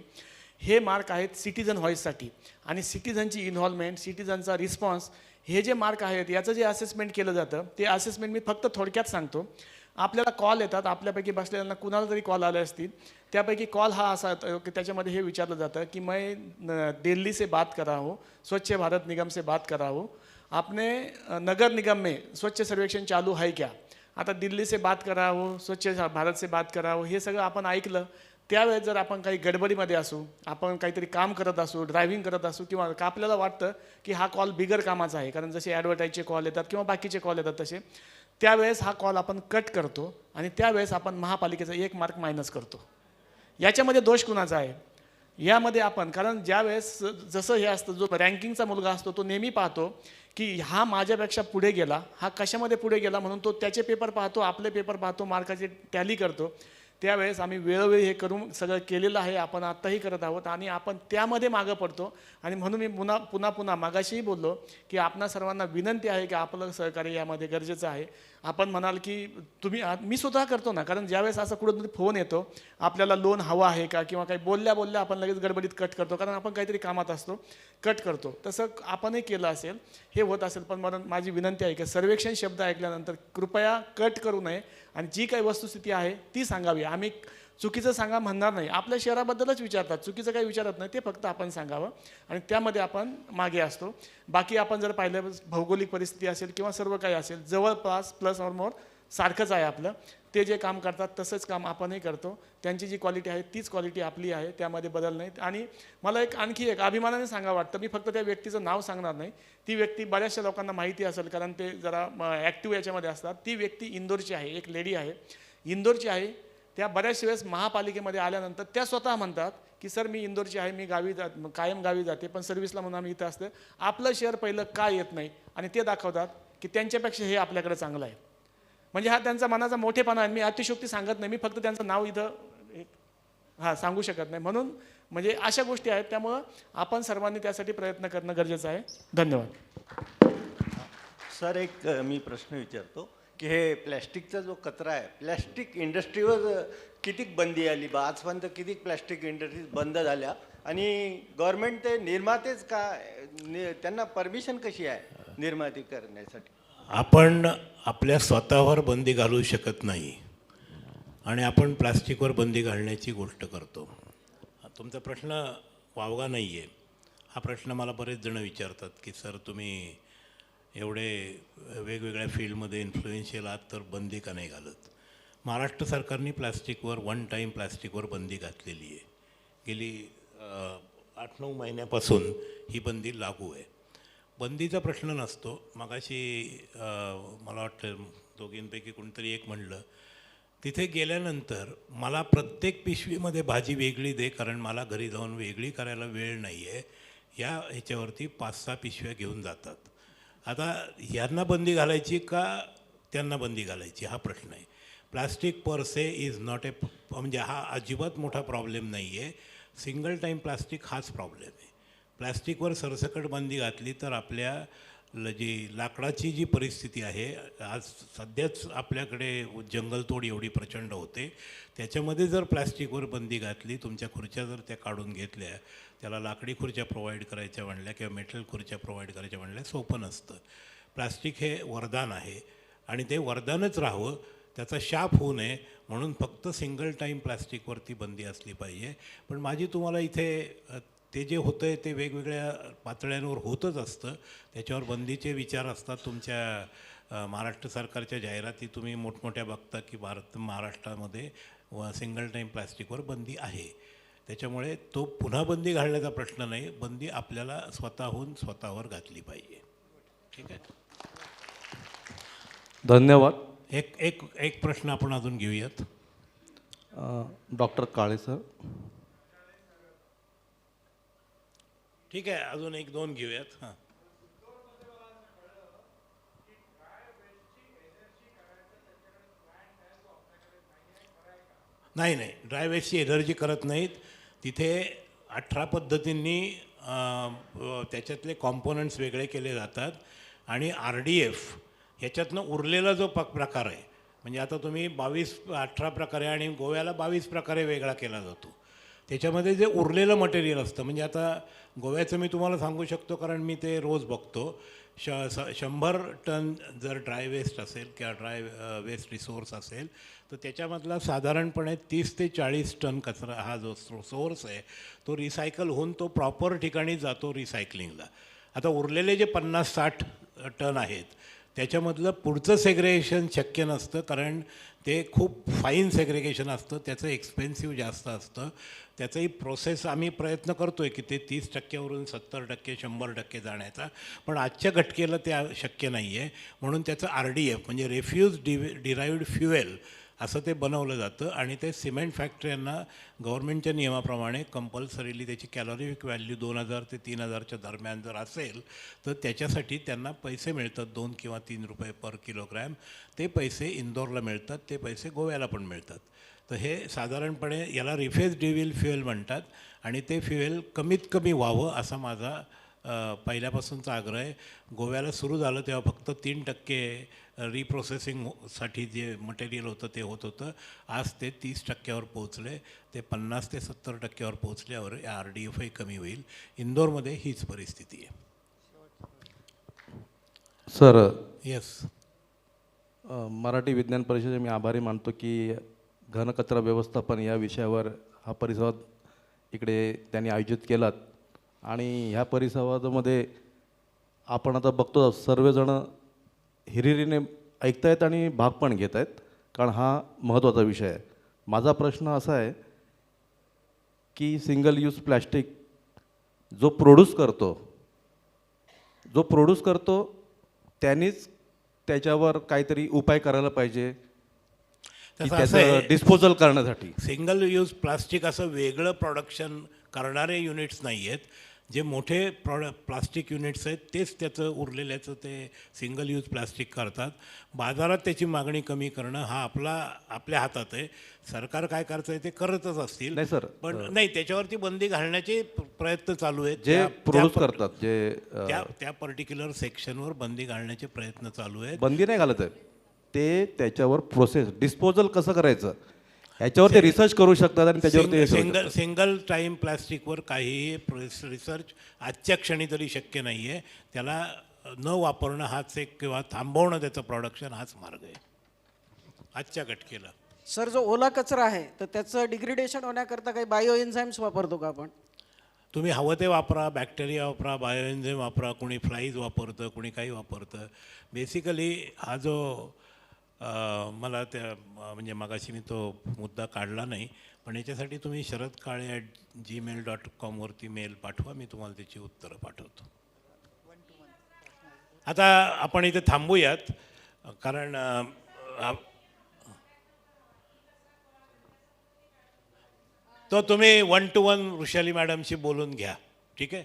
हे मार्क आहेत सिटीजन व्हॉईससाठी आणि सिटीजनची इन्व्हॉल्वमेंट, सिटीजनचा रिस्पॉन्स, हे जे मार्क आहेत याचं जे असेसमेंट केलं जातं ते असेसमेंट मी फक्त थोडक्यात सांगतो. आपल्याला कॉल येतात, आपल्यापैकी बसलेल्यांना कुणाला तरी कॉल आले असतील, त्यापैकी कॉल हा असा की त्याच्यामध्ये हे विचारलं जातं की मैं दिल्ली से बात कर रहा हूँ, स्वच्छ भारत निगम से बात कर रहा हूँ, आपने नगर निगम में स्वच्छ सर्वेक्षण चालू है क्या. आता दिल्ली से बात कर रहा हूँ, स्वच्छ भारत से बात कर रहा हूँ, हे सगळं आपण ऐकलं. त्यावेळेस जर आपण काही गडबडीमध्ये असू, आपण काहीतरी काम करत असू, ड्रायव्हिंग करत असू किंवा आपल्याला वाटतं की हा कॉल बिगर कामाचा आहे, कारण जसे ॲडव्हर्टाईजचे कॉल येतात किंवा बाकीचे कॉल येतात तसे, त्यावेळेस हा कॉल आपण कट करतो आणि त्यावेळेस आपण महापालिकेचा 1 मार्क मायनस करतो. याच्यामध्ये दोष कुणाचा आहे यामध्ये आपण, कारण ज्यावेळेस जसं हे असतं जो रँकिंगचा मुलगा असतो तो नेहमी पाहतो की हा माझ्यापेक्षा पुढे गेला, हा कशामध्ये पुढे गेला, म्हणून तो त्याचे पेपर पाहतो, आपले पेपर पाहतो, मार्काचे टॅली करतो. त्यावेळेस आम्ही वेळोवेळी हे करून सगळं केलेलं आहे, आपण आत्ताही करत आहोत आणि आपण त्यामध्ये मागं पडतो. आणि म्हणून मी पुन्हा मागाशीही बोललो की आपणा सर्वांना विनंती आहे की आपलं सहकार्य यामध्ये गरजेचं आहे. आपण म्हणाल की मी स्वतः करतो ना, कारण ज्यावेळेस असं कुठं फोन येतो आपल्याला लोन हवं आहे का किंवा काही बोलल्या आपण लगेच गडबडीत कट करतो, कारण आपण काहीतरी कामात असतो, कट करतो. तसं आपणही केलं असेल, हे होत असेल. पण मला माझी विनंती आहे की सर्वेक्षण शब्द ऐकल्यानंतर कृपया कट करू नये आणि जी काही वस्तुस्थिती आहे ती सांगावी. आम्ही चुकीचं सांगा म्हणणार नाही, आपल्या शहराबद्दलच विचारतात, चुकीचं काही विचारत नाही, ते फक्त आपण सांगावं आणि त्यामध्ये आपण मागे असतो. बाकी आपण जर पाहिलं भौगोलिक परिस्थिती असेल किंवा सर्व काही असेल जवळपास प्लस ऑर मोर सारखंच आहे आपलं. ते जे काम करतात तसंच काम आपणही करतो. त्यांची जी क्वालिटी आहे तीच क्वालिटी आपली आहे, त्यामध्ये बदल नाही. आणि मला आणखी एक अभिमानाने सांगा वाटतं, मी फक्त त्या व्यक्तीचं नाव सांगणार नाही, ती व्यक्ती बऱ्याचशा लोकांना माहिती असेल कारण ते जरा ॲक्टिव्ह याच्यामध्ये असतात. ती व्यक्ती इंदोरची आहे, एक लेडी आहे, इंदोरची आहे. त्या बऱ्याच वेळेस महापालिकेमध्ये आल्यानंतर त्या स्वतः म्हणतात की सर मी इंदोरची आहे, मी कायम गावी जाते, पण सर्व्हिसला म्हणून आम्ही इथं असतं, आपलं शहर पहिलं का येत नाही, आणि ते दाखवतात की त्यांच्यापेक्षा हे आपल्याकडे चांगलं आहे. म्हणजे हा त्यांचा मनाचा मोठेपणा आहे. मी अतिशयोक्ती सांगत नाही, मी फक्त त्यांचं नाव इथं सांगू शकत नाही. म्हणून म्हणजे अशा गोष्टी आहेत, त्यामुळं आपण सर्वांनी त्यासाठी प्रयत्न करणं गरजेचं आहे. धन्यवाद. सर एक मी प्रश्न विचारतो की हे प्लॅस्टिकचा जो कचरा आहे, प्लॅस्टिक इंडस्ट्रीवर किती बंदी आली बा, आजपर्यंत किती प्लॅस्टिक इंडस्ट्रीज बंद झाल्या आणि गव्हर्नमेंट ते निर्मातेच का, त्यांना परमिशन कशी आहे निर्माती करण्यासाठी. आपण आपल्या स्वतःवर बंदी घालू शकत नाही आणि आपण प्लास्टिकवर बंदी घालण्याची गोष्ट करतो. तुमचा प्रश्न वावगा नाही आहे. हा प्रश्न मला बरेच जण विचारतात की सर तुम्ही एवढे वेगवेगळ्या फील्डमध्ये इन्फ्लुएन्शियल आहात तर बंदी का नाही घालत. महाराष्ट्र सरकारने प्लास्टिकवर 1 टाईम प्लास्टिकवर बंदी घातलेली आहे. गेली 8-9 महिन्यापासून ही बंदी लागू आहे. बंदीचा प्रश्न नसतो. मगाशी मला वाटतं दोघींपैकी कोणतरी एक म्हणलं, तिथे गेल्यानंतर मला प्रत्येक पिशवीमध्ये भाजी वेगळी दे, कारण मला घरी जाऊन वेगळी करायला वेळ नाही आहे. या ह्याच्यावरती 5-6 पिशव्या घेऊन जातात. आता यांना बंदी घालायची का त्यांना बंदी घालायची हा प्रश्न आहे. Plastic per say is not a, म्हणजे हा अजिबात मोठा प्रॉब्लेम नाही आहे. सिंगल टाईम प्लास्टिक हाच प्रॉब्लेम आहे. प्लास्टिकवर सरसकट बंदी घातली तर आपल्या जी लाकडाची जी परिस्थिती आहे, आज सध्याच आपल्याकडे जंगलतोड एवढी प्रचंड होते, त्याच्यामध्ये जर प्लॅस्टिकवर बंदी घातली, तुमच्या खुर्च्या जर त्या काढून घेतल्या, त्याला लाकडी खुर्च्या प्रोव्हाइड करायच्या म्हणल्या किंवा मेटल खुर्च्या प्रोव्हाइड करायच्या म्हणल्या सोपं नसतं. प्लास्टिक हे वरदान आहे आणि ते वरदानच राहावं, त्याचा शाप होऊ नये म्हणून फक्त सिंगल टाईम प्लास्टिकवरती बंदी असली पाहिजे. पण माझी तुम्हाला इथे ते जे होतं आहे ते वेगवेगळ्या पातळ्यांवर होतच असतं, त्याच्यावर बंदीचे विचार असतात. तुमच्या महाराष्ट्र सरकारच्या जाहिराती तुम्ही मोठमोठ्या बघता की महाराष्ट्रामध्ये सिंगल टाईम प्लास्टिकवर बंदी आहे. त्याच्यामुळे तो पुन्हा बंदी घालण्याचा प्रश्न नाही, बंदी आपल्याला स्वतःवर घातली पाहिजे. ठीक आहे. धन्यवाद. एक एक एक प्रश्न आपण अजून घेऊयात. डॉक्टर काळे सर. ठीक आहे, अजून एक दोन घेऊयात. हां, नाही नाही, ड्राय वेस्टची एनर्जी करत नाहीत. तिथे 18 पद्धतींनी त्याच्यातले कॉम्पोनंट्स वेगळे केले जातात आणि RDF ह्याच्यातनं उरलेला जो प्रकार आहे, म्हणजे आता तुम्ही 18 प्रकारे आणि गोव्याला 22 प्रकारे वेगळा केला जातो. त्याच्यामध्ये जे उरलेलं मटेरियल असतं, म्हणजे आता गोव्याचं मी तुम्हाला सांगू शकतो कारण मी ते रोज बघतो. 100 टन जर ड्राय वेस्ट असेल किंवा ड्राय वेस्ट रिसोर्स असेल तर त्याच्यामधला साधारणपणे 30 ते 40 टन कचरा हा जो सोर्स आहे तो रिसायकल होऊन तो प्रॉपर ठिकाणी जातो रिसायकलिंगला. आता उरलेले जे 50-60 टन आहेत त्याच्यामधलं पुढचं सेग्रेगेशन शक्य नसतं कारण ते खूप फाईन सेग्रेगेशन असतं, त्याचं एक्सपेन्सिव्ह जास्त असतं. त्याचाही प्रोसेस आम्ही प्रयत्न करतो आहे की ते 30% 70% 100% जाण्याचा, पण आजच्या घटकेला ते शक्य नाही आहे. म्हणून त्याचं RDF म्हणजे रेफ्यूज डिराईव्ड फ्युएल असं ते बनवलं जातं आणि ते सिमेंट फॅक्टऱ्यांना गव्हर्नमेंटच्या नियमाप्रमाणे कंपल्सरीली त्याची कॅलॉरिफिक व्हॅल्यू 2000 ते 3000च्या दरम्यान जर असेल तर त्याच्यासाठी त्यांना पैसे मिळतात, 2 किंवा 3 रुपये पर किलोग्रॅम. ते पैसे इंदोरला मिळतात, ते पैसे गोव्याला पण मिळतात. तर हे साधारणपणे याला रिफेज डिव्हिल फ्युएल म्हणतात आणि ते फ्युएल कमीत कमी व्हावं असा माझा पहिल्यापासूनचा आग्रह आहे. गोव्याला सुरू झालं तेव्हा फक्त 3% रिप्रोसेसिंगसाठी जे मटेरियल होतं ते होत होतं. आज ते 30%वर पोहोचले, ते 50 ते 70%वर पोहोचल्यावर RDFही कमी होईल. इंदोरमध्ये हीच परिस्थिती आहे. सर, येस, मराठी विज्ञान परिषदेचे मी आभारी मानतो की घनकचरा व्यवस्थापन या विषयावर हा परिसंवाद इकडे त्यांनी आयोजित केलात आणि ह्या परिसंवादामध्ये आपण आता बघतो सर्वजण हिरिरीने ऐकतायत आणि भाग पण घेत आहेत कारण हा महत्त्वाचा विषय आहे. माझा प्रश्न असा आहे की सिंगल यूज प्लॅस्टिक जो प्रोड्यूस करतो त्यांनीच त्याच्यावर काहीतरी उपाय करायला पाहिजे की त्याचं डिस्पोजल करण्यासाठी. सिंगल यूज प्लास्टिक असं वेगळं प्रोडक्शन करणारे युनिट्स नाही आहेत. जे मोठे प्लास्टिक युनिट्स आहेत तेच त्याचं उरलेल्याचं ते सिंगल यूज प्लास्टिक करतात. बाजारात त्याची मागणी कमी करणं हा आपल्या हातात आहे. सरकार काय करतं आहे ते करतच असतील. नाही सर, पण नाही, त्याच्यावरती बंदी घालण्याचे प्रयत्न चालू आहेत. जे प्रोड्यूस करतात, जे त्या पर्टिक्युलर सेक्शनवर बंदी घालण्याचे प्रयत्न चालू आहेत. बंदी नाही घालत आहे ते, त्याच्यावर प्रोसेस डिस्पोजल कसं करायचं ह्याच्यावर ते रिसर्च करू शकतात आणि त्याच्यावर सिंगल टाईम प्लास्टिकवर काहीही रिसर्च आजच्या क्षणी तरी शक्य नाही आहे. त्याला न वापरणं हाच एक किंवा थांबवणं त्याचं प्रोडक्शन हाच मार्ग आहे आजच्या घटकेला. सर, जो ओला कचरा आहे तर त्याचं डिग्रेडेशन होण्याकरता काही बायो एन्झाईम्स वापरतो का आपण? तुम्ही हवं ते वापरा, बॅक्टेरिया वापरा, बायो एन्झाईम वापरा, कुणी फ्लाईज वापरतं, कुणी काही वापरतं. बेसिकली हा जो मला त्या म्हणजे मगाशी मी तो मुद्दा काढला नाही, पण याच्यासाठी तुम्ही sharadkale@gmail.com वरती मेल पाठवा, मी तुम्हाला त्याची उत्तरं पाठवतो. आता आपण इथे थांबूयात कारण तो तुम्ही 1-to-1 वृषाली मॅडमशी बोलून घ्या. ठीक आहे.